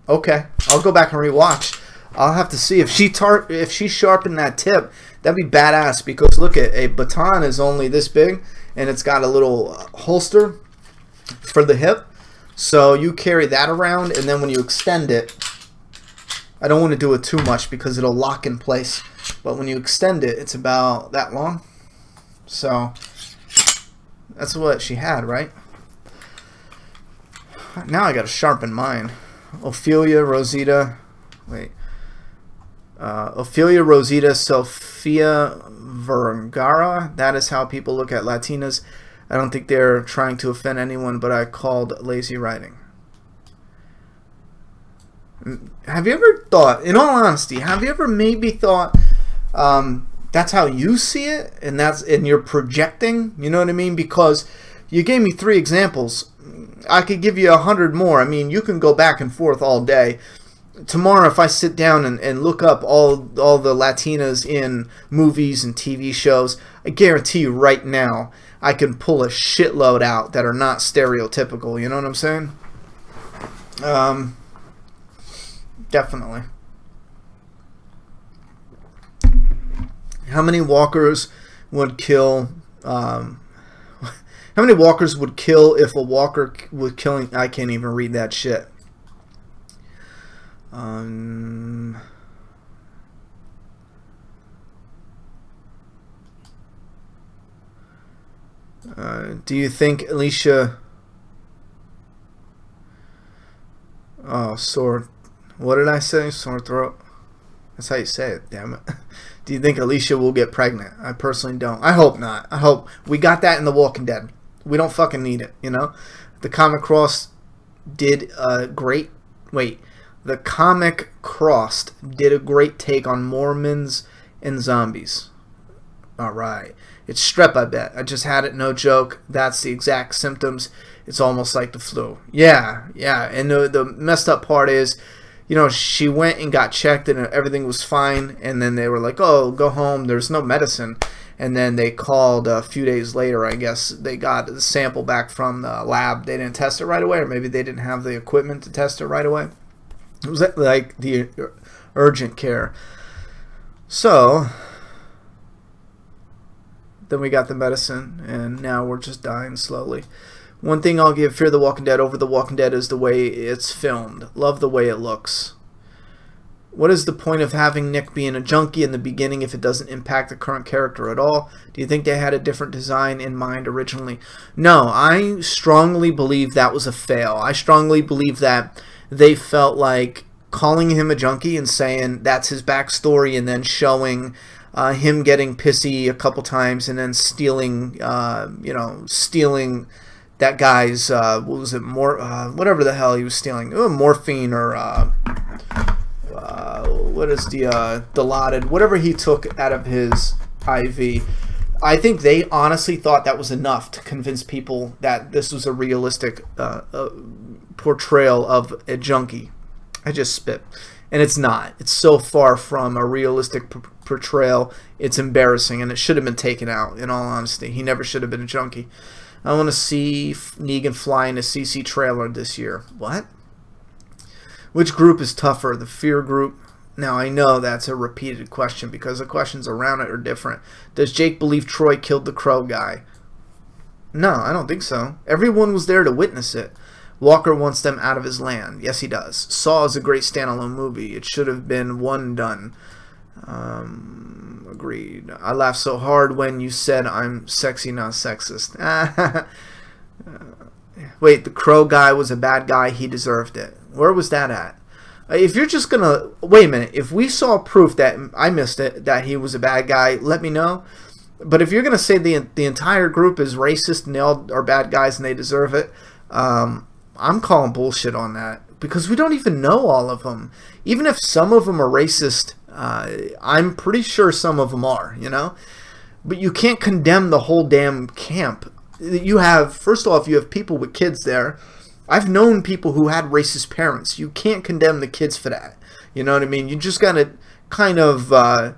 A: Okay, I'll go back and rewatch. I'll have to see if she sharpened that tip. That'd be badass, because look at a baton is only this big and it's got a little holster for the hip. So you carry that around, and then when you extend it, I don't want to do it too much because it'll lock in place. But when you extend it, it's about that long. So that's what she had, right? Now I got to sharpen mine. Ophelia, Rosita. Wait. Ophelia Rosita Sofia Vergara. That is how people look at Latinas. I don't think they're trying to offend anyone, but I called lazy writing. Have you ever thought, in all honesty, have you ever maybe thought that's how you see it, and you're projecting? You know what I mean? Because you gave me 3 examples. I could give you 100 more. I mean, you can go back and forth all day. Tomorrow, if I sit down and look up all the Latinas in movies and TV shows, I guarantee you right now I can pull a shitload out that are not stereotypical. You know what I'm saying? Definitely. How many walkers would kill? How many walkers would kill if a walker was killing? I can't even read that shit. Do you think Alicia... Oh, sore... What did I say? Sore throat? That's how you say it, damn it. Do you think Alicia will get pregnant? I personally don't. I hope not. I hope... We got that in The Walking Dead. We don't fucking need it, you know? The Comic Cross did a great... Wait. The Comic Crossed did a great take on Mormons and zombies. Alright. It's strep, I bet. I just had it, no joke. That's the exact symptoms. It's almost like the flu. Yeah, yeah. And the messed up part is, you know, she went and got checked and everything was fine. And then they were like, oh, go home. There's no medicine. And then they called a few days later, I guess. They got the sample back from the lab. They didn't test it right away, or maybe they didn't have the equipment to test it right away. It was like the urgent care. So then we got the medicine, and now we're just dying slowly. One thing I'll give Fear the Walking Dead over The Walking Dead is the way it's filmed. Love the way it looks. What is the point of having Nick being a junkie in the beginning if it doesn't impact the current character at all? Do you think they had a different design in mind originally? No, I strongly believe that was a fail. I strongly believe that they felt like calling him a junkie and saying that's his backstory, and then showing him getting pissy a couple times, and then stealing, you know, stealing that guy's, what was it, whatever the hell he was stealing, morphine, or what is the Dilaudid, whatever he took out of his IV. I think they honestly thought that was enough to convince people that this was a realistic portrayal of a junkie. I just spit. And it's not. It's so far from a realistic portrayal. It's embarrassing, and it should have been taken out, in all honesty. He never should have been a junkie. I want to see Negan fly in a CC trailer this year. What? Which group is tougher, the Fear group? Now, I know that's a repeated question because the questions around it are different. Does Jake believe Troy killed the Crow guy? No, I don't think so. Everyone was there to witness it. Walker wants them out of his land. Yes, he does. Saw is a great standalone movie. It should have been one and done. Agreed. I laughed so hard when you said I'm sexy, not sexist. Wait, the Crow guy was a bad guy. He deserved it. Where was that at? If you're just going to... Wait a minute. If we saw proof that I missed it, that he was a bad guy, let me know. But if you're going to say the entire group is racist and they all are bad guys and they deserve it, I'm calling bullshit on that. Because we don't even know all of them. Even if some of them are racist, I'm pretty sure some of them are, you know? But you can't condemn the whole damn camp. You have, first off, you have people with kids there. I've known people who had racist parents. You can't condemn the kids for that. You know what I mean? You just got to kind of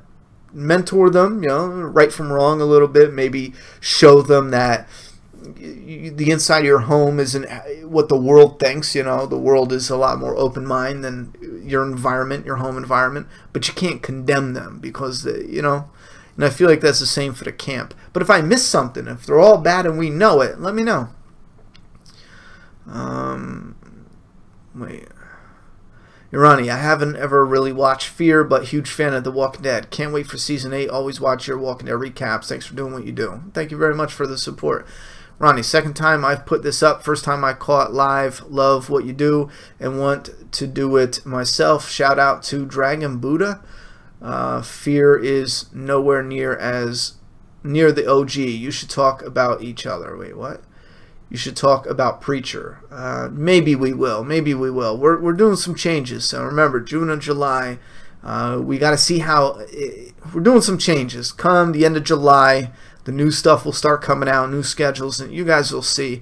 A: mentor them, you know, right from wrong a little bit. Maybe show them that the inside of your home isn't what the world thinks. You know, the world is a lot more open mind than your environment, your home environment. But you can't condemn them because, you know, and I feel like that's the same for the camp. But if I miss something, if they're all bad and we know it, let me know. Wait. Irani, I haven't ever really watched Fear, but huge fan of The Walking Dead. Can't wait for Season 8. Always watch your Walking Dead recaps. Thanks for doing what you do. Thank you very much for the support. Ronnie, second time I've put this up. First time I caught live. Love what you do and want to do it myself. Shout out to Dragon Buddha. Fear is nowhere near the OG. You should talk about each other. Wait, what? You should talk about Preacher. Maybe we will. Maybe we will. We're doing some changes. So remember, June and July, we got to see how... we're doing some changes. Come the end of July, the new stuff will start coming out, new schedules, and you guys will see.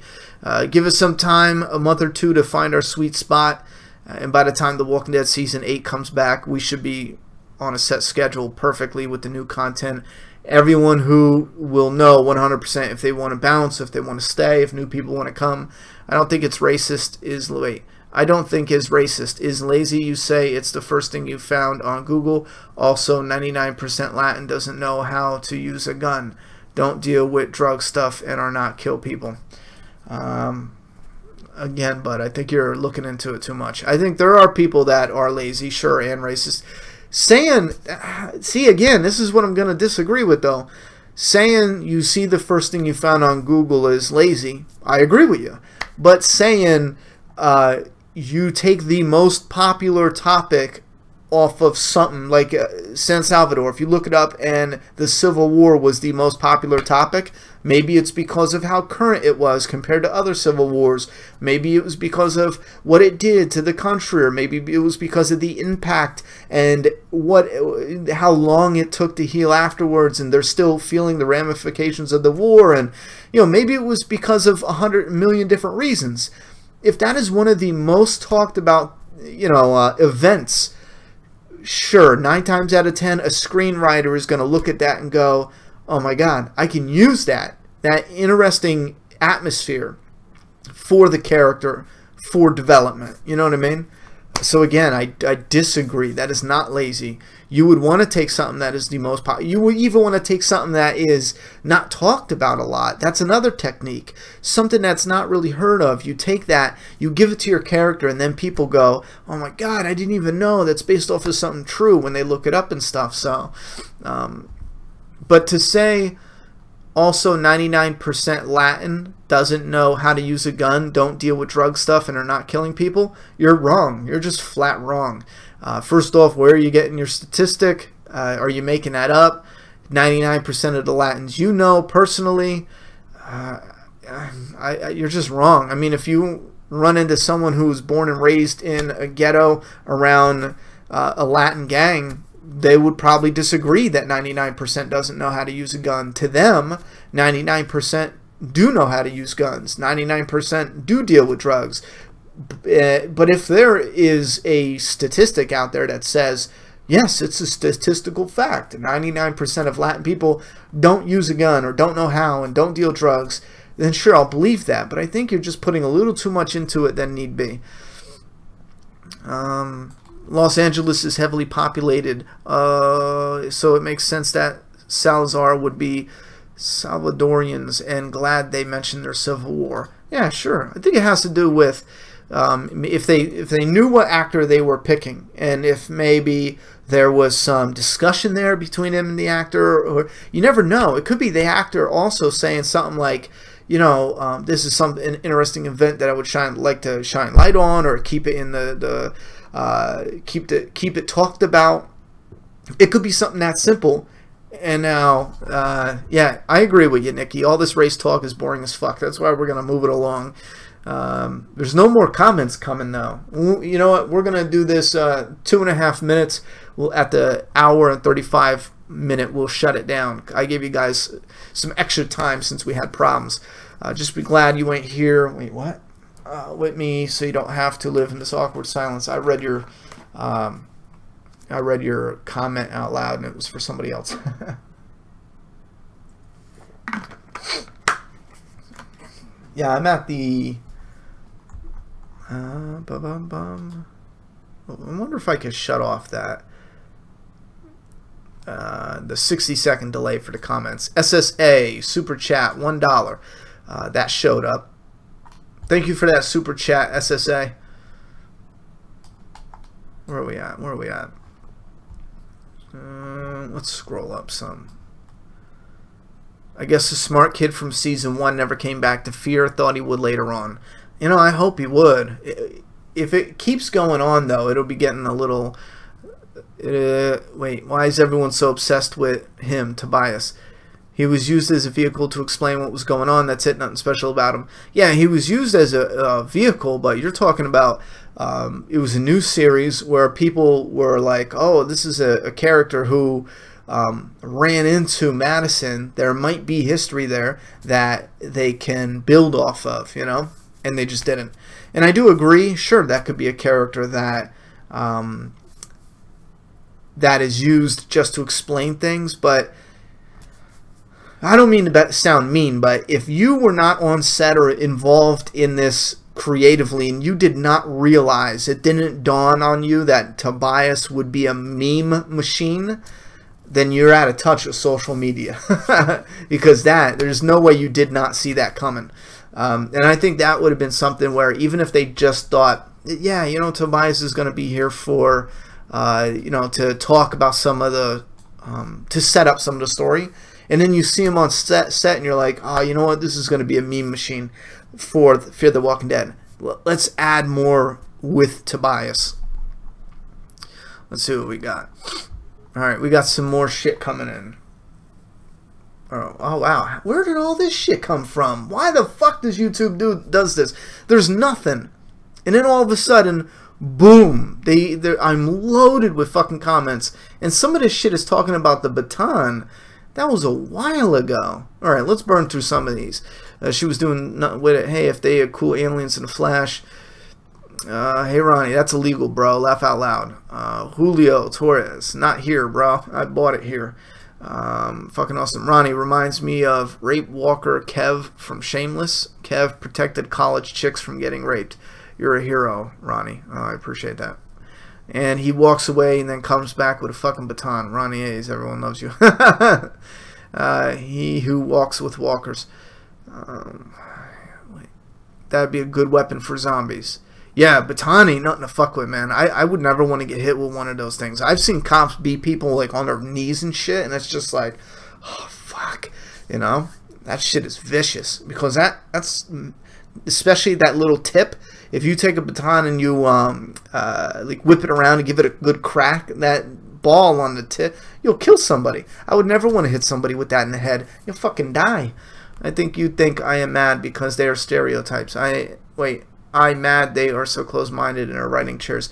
A: Give us some time, a month or two, to find our sweet spot. And by the time The Walking Dead Season 8 comes back, we should be on a set schedule perfectly with the new content. Everyone who will know 100% if they want to bounce, if they want to stay, if new people want to come. I don't think it's racist. I don't think it's racist. Is lazy, you say it's the first thing you found on Google. Also, 99% Latin doesn't know how to use a gun. Don't deal with drug stuff and are not kill people. Again, but I think you're looking into it too much. I think there are people that are lazy, sure, and racist. Saying, see, again, this is what I'm going to disagree with, though. Saying you see the first thing you found on Google is lazy, I agree with you. But saying you take the most popular topic off of something like San Salvador, if you look it up and the Civil War was the most popular topic, maybe it's because of how current it was compared to other civil wars. Maybe it was because of what it did to the country, or maybe it was because of the impact and how long it took to heal afterwards, and they're still feeling the ramifications of the war. And you know, maybe it was because of 100 million different reasons. If that is one of the most talked about, you know, events, sure, 9 times out of 10, a screenwriter is going to look at that and go, oh my God, I can use that interesting atmosphere for the character, for development. You know what I mean? So again, I disagree. That is not lazy. You would want to take something that is the most popular. You would even want to take something that is not talked about a lot. That's another technique. Something that's not really heard of. You take that, you give it to your character, and then people go, oh my God, I didn't even know that's based off of something true when they look it up and stuff. So, but to say also 99% Latin doesn't know how to use a gun, don't deal with drug stuff, and are not killing people, you're wrong. You're just flat wrong. First off, where are you getting your statistic? Are you making that up? 99% of the Latins you know personally, you're just wrong. I mean, if you run into someone who was born and raised in a ghetto around a Latin gang, they would probably disagree that 99% doesn't know how to use a gun. To them, 99% do know how to use guns. 99% do deal with drugs. But if there is a statistic out there that says, yes, it's a statistical fact, 99% of Latin people don't use a gun or don't know how and don't deal drugs, then sure, I'll believe that. But I think you're just putting a little too much into it than need be. Los Angeles is heavily populated, so it makes sense that Salazar would be Salvadorians, and glad they mentioned their civil war. Yeah, sure. I think it has to do with if they knew what actor they were picking, and if maybe there was some discussion there between him and the actor, or you never know. It could be the actor also saying something like, you know, this is an interesting event that I would like to shine light on, or keep it in keep it talked about. It could be something that simple. And now, yeah, I agree with you, Nikki. All this race talk is boring as fuck. That's why we're gonna move it along. There's no more comments coming now. You know what? We're gonna do this 2.5 minutes. At the hour and 35 minute, we'll shut it down. I gave you guys some extra time since we had problems. Just be glad you ain't here. Wait, what? With me, so you don't have to live in this awkward silence. I read your comment out loud, and it was for somebody else. Yeah, I'm at the. I wonder if I could shut off that. The 60-second delay for the comments. SSA super chat $1. That showed up. Thank you for that super chat, SSA. Where are we at? Where are we at? Let's scroll up some. I guess the smart kid from season 1 never came back to Fear. Thought he would later on. You know, I hope he would. If it keeps going on, though, it'll be getting a little... wait, why is everyone so obsessed with him, Tobias? He was used as a vehicle to explain what was going on. That's it. Nothing special about him. Yeah, he was used as a vehicle, but you're talking about... it was a new series where people were like, oh, this is a character who ran into Madison. There might be history there that they can build off of, you know? And they just didn't. And I do agree, sure, that could be a character that that is used just to explain things, but I don't mean to sound mean, but if you were not on set or involved in this creatively and you did not realize, it didn't dawn on you that Tobias would be a meme machine, then you're out of touch with social media. Because there's no way you did not see that coming. And I think that would have been something where even if they just thought, yeah, you know, Tobias is going to be here for, you know, to talk about some of the, to set up some of the story. And then you see him on set and you're like, oh, you know what, this is going to be a meme machine for Fear the Walking Dead. Let's add more with Tobias. Let's see what we got. All right, we got some more shit coming in. Oh wow, where did all this shit come from? Why the fuck does YouTube does this? There's nothing, and then all of a sudden, boom! I'm loaded with fucking comments, and some of this shit is talking about the baton. That was a while ago. All right, let's burn through some of these. She was doing nothing with it. Hey, if they had cool aliens in the Flash. Hey Ronnie, that's illegal, bro. Laugh out loud. Julio Torres, not here, bro. I bought it here. Fucking awesome. Ronnie reminds me of Rape Walker Kev from Shameless. Kev protected college chicks from getting raped. You're a hero, Ronnie. Oh, I appreciate that. And he walks away and then comes back with a fucking baton. Ronnie A's, everyone loves you. He who walks with walkers. That'd be a good weapon for zombies. Yeah, baton ain't nothing to fuck with, man. I would never want to get hit with one of those things. I've seen cops beat people like on their knees and shit, and it's just like, oh fuck, you know, that shit is vicious because that's especially that little tip. If you take a baton and you like whip it around and give it a good crack, that ball on the tip, you'll kill somebody. I would never want to hit somebody with that in the head. You'll fucking die. I think you think I am mad because they are stereotypes. I'm mad they are so close-minded and are writing chairs.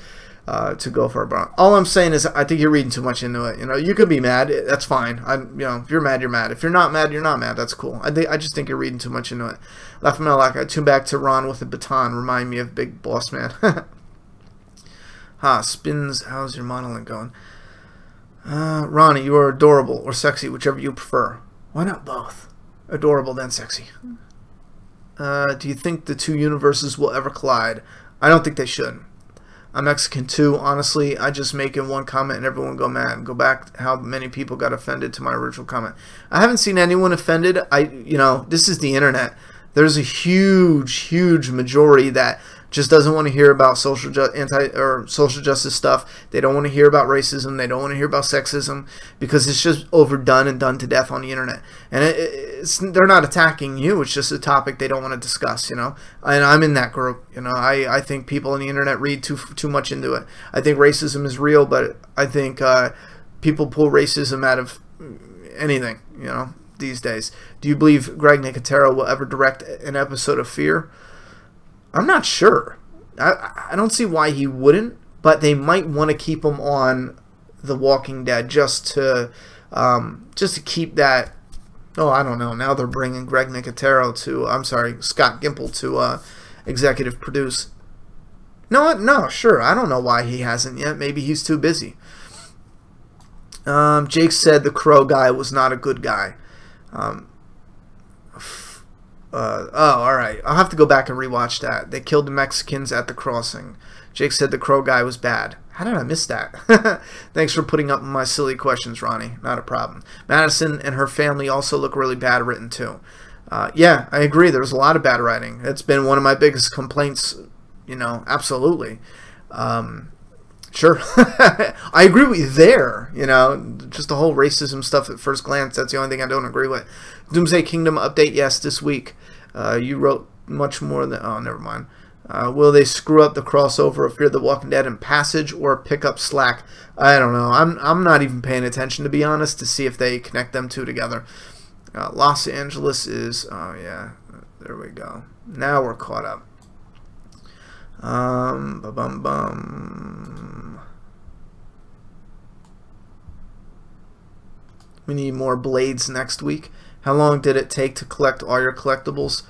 A: to go for it. But all I'm saying is I think you're reading too much into it. You know, you could be mad. That's fine. If you're mad, you're mad. If you're not mad, you're not mad. That's cool. I just think you're reading too much into it. Left me like I tune back to Ron with a baton. Remind me of Big Boss Man. Spins. How's your monologue going? Ronnie, you are adorable or sexy, whichever you prefer. Why not both? Adorable then sexy. Do you think the two universes will ever collide? I don't think they should. I'm Mexican too. Honestly, I just make in one comment and everyone go mad. Go back how many people got offended to my original comment. I haven't seen anyone offended. This is the internet. There's a huge majority that just doesn't want to hear about social justice stuff. They don't want to hear about racism. They don't want to hear about sexism because it's just overdone and done to death on the internet. And they're not attacking you. It's just a topic they don't want to discuss, And I'm in that group. I think people on the internet read too much into it. I think racism is real, but I think people pull racism out of anything, these days. Do you believe Greg Nicotero will ever direct an episode of Fear? I'm not sure. I don't see why he wouldn't, but they might want to keep him on The Walking Dead just to keep that. Oh, I don't know. Now they're bringing Greg Nicotero Scott Gimple to executive produce. No, sure. I don't know why he hasn't yet. Maybe he's too busy. Jake said the Crow guy was not a good guy. Alright. I'll have to go back and rewatch that. They killed the Mexicans at the crossing. Jake said the Crow guy was bad. How did I miss that? Thanks for putting up my silly questions, Ronnie. Not a problem. Madison and her family also look really bad written, too. Yeah, I agree. There was a lot of bad writing. It's been one of my biggest complaints, absolutely. Sure. I agree with you there, just the whole racism stuff at first glance. That's the only thing I don't agree with. Doomsday Kingdom update, yes, this week. You wrote much more than... Oh, never mind. Will they screw up the crossover of Fear the Walking Dead and Passage or pick up slack? I don't know. I'm not even paying attention, to be honest, to see if they connect them two together. Los Angeles is... Oh, yeah. There we go. Now we're caught up. We need more Blades next week. How long did it take to collect all your collectibles?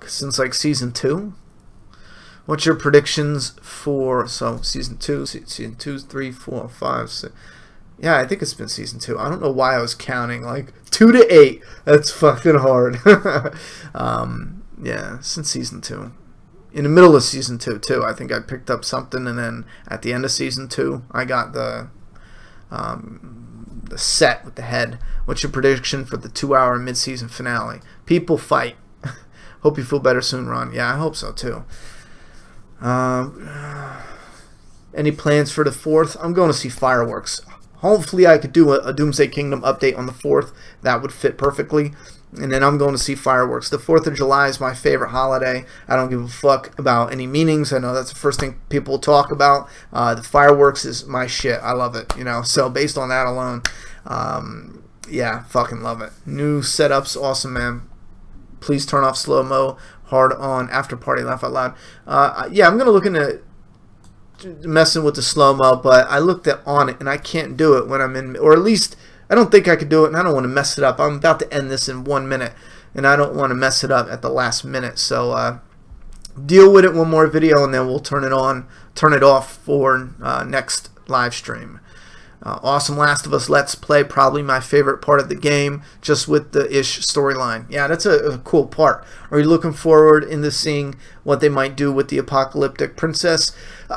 A: Since like season 2. What's your predictions for season 2, 3, 4, 5, 6? Yeah, I think it's been season 2. I don't know why I was counting like 2 to 8. That's fucking hard. Yeah, since season 2. In the middle of season 2 too. I think I picked up something, and then at the end of season 2, I got the set with the head. What's your prediction for the 2-hour mid-season finale? People fight. Hope you feel better soon, Ron. Yeah, I hope so too. Any plans for the 4th? I'm going to see fireworks. Hopefully I could do a Doomsday Kingdom update on the 4th. That would fit perfectly. And then I'm going to see fireworks. The 4th of July is my favorite holiday. I don't give a fuck about any meanings. I know that's the first thing people talk about. The fireworks is my shit. I love it, So based on that alone, yeah, fucking love it. New setups, awesome, man. Please turn off slow-mo. Hard on after party, laugh out loud. Yeah, I'm going to look into messing with the slow-mo, but I looked on it, and I can't do it when I'm in, or at least... I don't think I could do it, and I don't want to mess it up. I'm about to end this in 1 minute, and I don't want to mess it up at the last minute. So deal with it one more video, and then we'll turn it off for next live stream. Awesome Last of Us Let's Play, probably my favorite part of the game, just with the Ish storyline. Yeah, that's a cool part. Are you looking forward into seeing what they might do with the apocalyptic princess?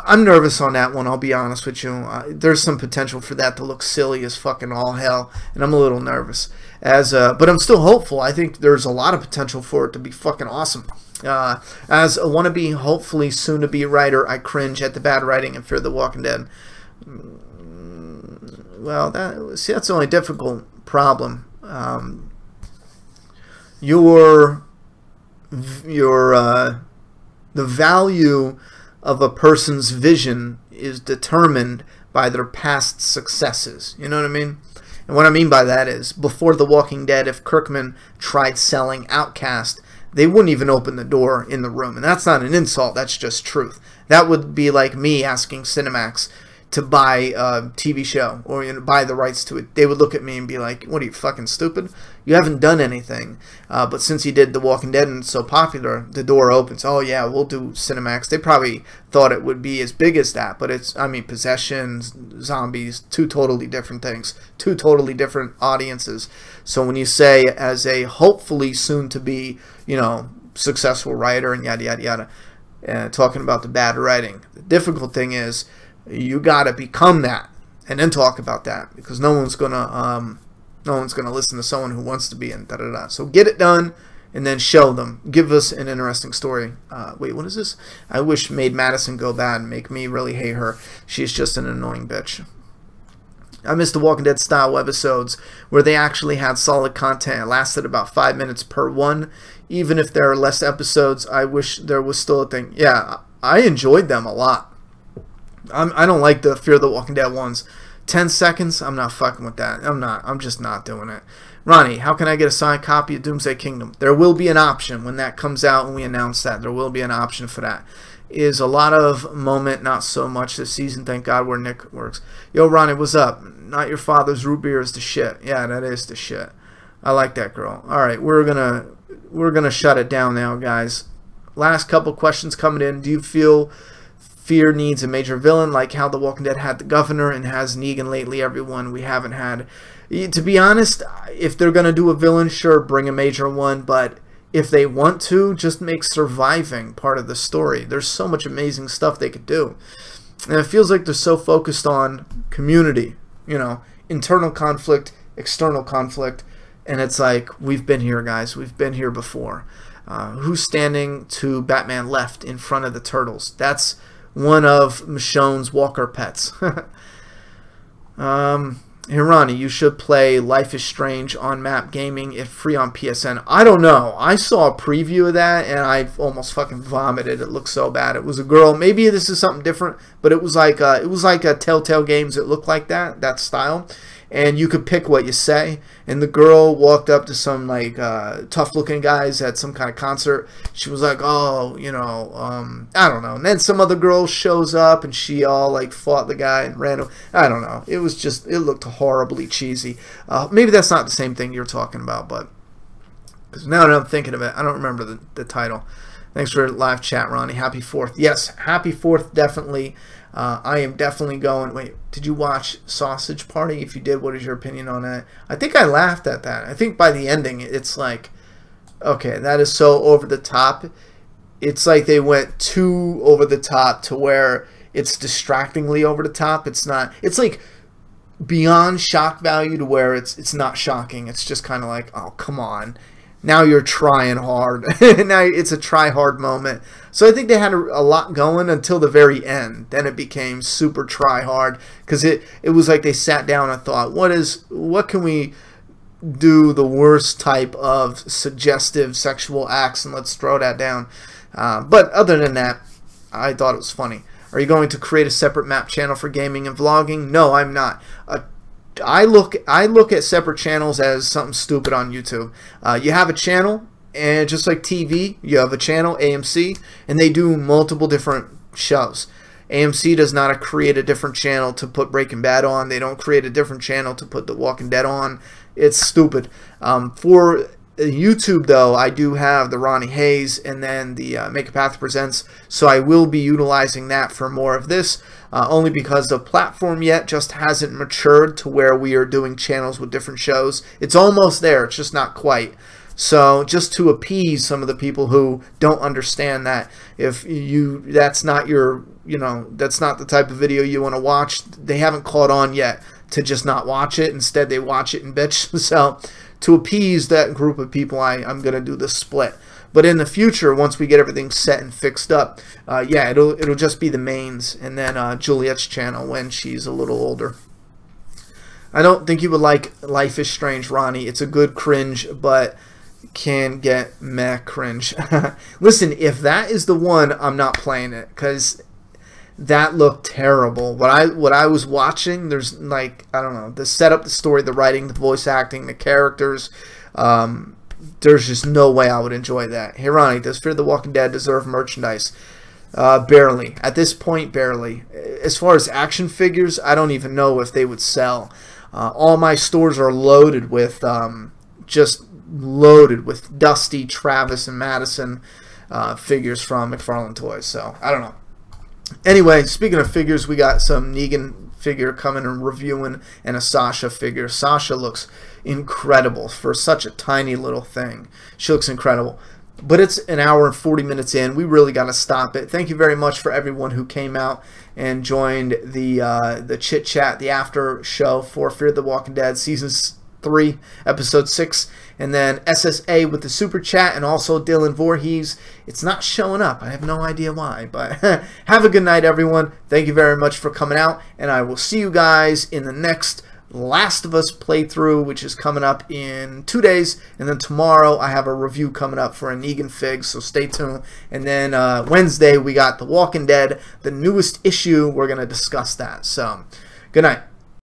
A: I'm nervous on that one, I'll be honest with you. There's some potential for that to look silly as fucking all hell, and I'm a little nervous. But I'm still hopeful. I think there's a lot of potential for it to be fucking awesome. As a wannabe, hopefully soon-to-be writer, I cringe at the bad writing in Fear the Walking Dead. Well, that's the only difficult problem. The value of a person's vision is determined by their past successes. You know what I mean? And what I mean by that is, before The Walking Dead, if Kirkman tried selling Outcast, they wouldn't even open the door in the room. And that's not an insult, that's just truth. That would be like me asking Cinemax to buy a TV show or buy the rights to it. They would look at me and be like, what are you, fucking stupid? You haven't done anything. But since he did The Walking Dead and it's so popular, the door opens. Oh yeah, we'll do Cinemax. They probably thought it would be as big as that, but it's, I mean, possessions, zombies, two totally different things, two totally different audiences. So when you say, as a hopefully soon to be, you know, successful writer and yada yada yada, talking about the bad writing, the difficult thing is, you gotta become that, and then talk about that, because no one's gonna listen to someone who wants to be in da da da. So get it done, and then show them. Give us an interesting story. Wait, what is this? I wish Made Madison go bad and make me really hate her. She's just an annoying bitch. I miss the Walking Dead style episodes where they actually had solid content. It lasted about 5 minutes per one. Even if there are less episodes, I wish there was still a thing. Yeah, I enjoyed them a lot. I don't like the Fear the Walking Dead ones. 10 seconds, I'm not fucking with that. I'm just not doing it. Ronnie, how can I get a signed copy of Doomsday Kingdom? There will be an option when that comes out, and we announce that. There will be an option for that. Is a lot of moment, not so much this season. Thank God where Nick works. Yo, Ronnie, what's up? Not your father's root beer is the shit. Yeah, that is the shit. I like that girl. All right, we're gonna shut it down now, guys. Last couple questions coming in. Do you feel Fear needs a major villain, like how The Walking Dead had the Governor and has Negan lately? Everyone we haven't had. To be honest, if they're gonna do a villain, sure, bring a major one. But if they want to, just make surviving part of the story. There's so much amazing stuff they could do, and it feels like they're so focused on community, you know, internal conflict, external conflict, and it's like, we've been here, guys. We've been here before. Who's standing to Batman left in front of the Turtles? That's one of Michonne's Walker pets. Hirani, you should play Life is Strange on MAPP Gaming. It's free on PSN. I don't know. I saw a preview of that and I almost fucking vomited. It looked so bad. It was a girl. Maybe this is something different, but it was like a Telltale Games. It looked like that style. And you could pick what you say. And the girl walked up to some like tough-looking guys at some kind of concert. She was like, "Oh, you know, I don't know." And then some other girl shows up, and she all like fought the guy and ran. I don't know. It was just, it looked horribly cheesy. Maybe that's not the same thing you're talking about, but because now that I'm thinking of it, I don't remember the title. Thanks for live chat, Ronnie. Happy 4th. Yes, happy 4th, definitely. I am definitely going. Wait, did you watch Sausage Party? If you did, what is your opinion on that? I think I laughed at that. I think by the ending, it's like, okay, that is so over the top. It's like they went too over the top to where it's distractingly over the top. It's not. It's like beyond shock value to where it's not shocking. It's just kind of like, oh, come on. Now you're trying hard. Now it's a try hard moment. So I think they had a lot going until the very end. Then it became super try hard because it was like they sat down and thought, what can we do the worst type of suggestive sexual acts, and let's throw that down. But other than that, I thought it was funny. Are you going to create a separate MAPP channel for gaming and vlogging? No, I'm not. I look at separate channels as something stupid on YouTube. You have a channel, and just like TV, you have a channel, AMC, and they do multiple different shows. AMC does not create a different channel to put Breaking Bad on. They don't create a different channel to put The Walking Dead on. It's stupid. For YouTube, though, I do have the Ronnie Hayes and then the Make a Path Presents, so I will be utilizing that for more of this. Only because the platform yet just hasn't matured to where we are doing channels with different shows. It's almost there, it's just not quite. So just to appease some of the people who don't understand that if that's not your, that's not the type of video you want to watch, they haven't caught on yet to just not watch it. Instead, they watch it and bitch. So to appease that group of people, I'm going to do the split. But in the future, once we get everything set and fixed up, yeah, it'll just be the mains, and then Juliet's channel when she's a little older. I don't think you would like Life is Strange, Ronnie. It's a good cringe, but can get meh cringe. Listen, if that is the one, I'm not playing it, because that looked terrible. What I was watching, there's like, I don't know, the setup, the story, the writing, the voice acting, the characters, there's just no way I would enjoy that. Hey, Ronnie, does Fear the Walking Dead deserve merchandise? Barely. At this point, barely. As far as action figures, I don't even know if they would sell. All my stores are loaded with, just loaded with Dusty, Travis, and Madison figures from McFarlane Toys. So, I don't know. Anyway, speaking of figures, we got some Negan figure coming and reviewing, and a Sasha figure. Sasha looks incredible for such a tiny little thing. She looks incredible. But it's an hour and 40 minutes in. We really got to stop it. Thank you very much for everyone who came out and joined the chit chat, the after show for Fear the Walking Dead Season 3, Episode 6. And then SSA with the super chat, and also Dylan Voorhees. It's not showing up. I have no idea why. But have a good night, everyone. Thank you very much for coming out. And I will see you guys in the next Last of Us playthrough, which is coming up in 2 days. And then tomorrow I have a review coming up for a Negan fig, so stay tuned. And then Wednesday we got The Walking Dead, the newest issue. We're going to discuss that. So, good night.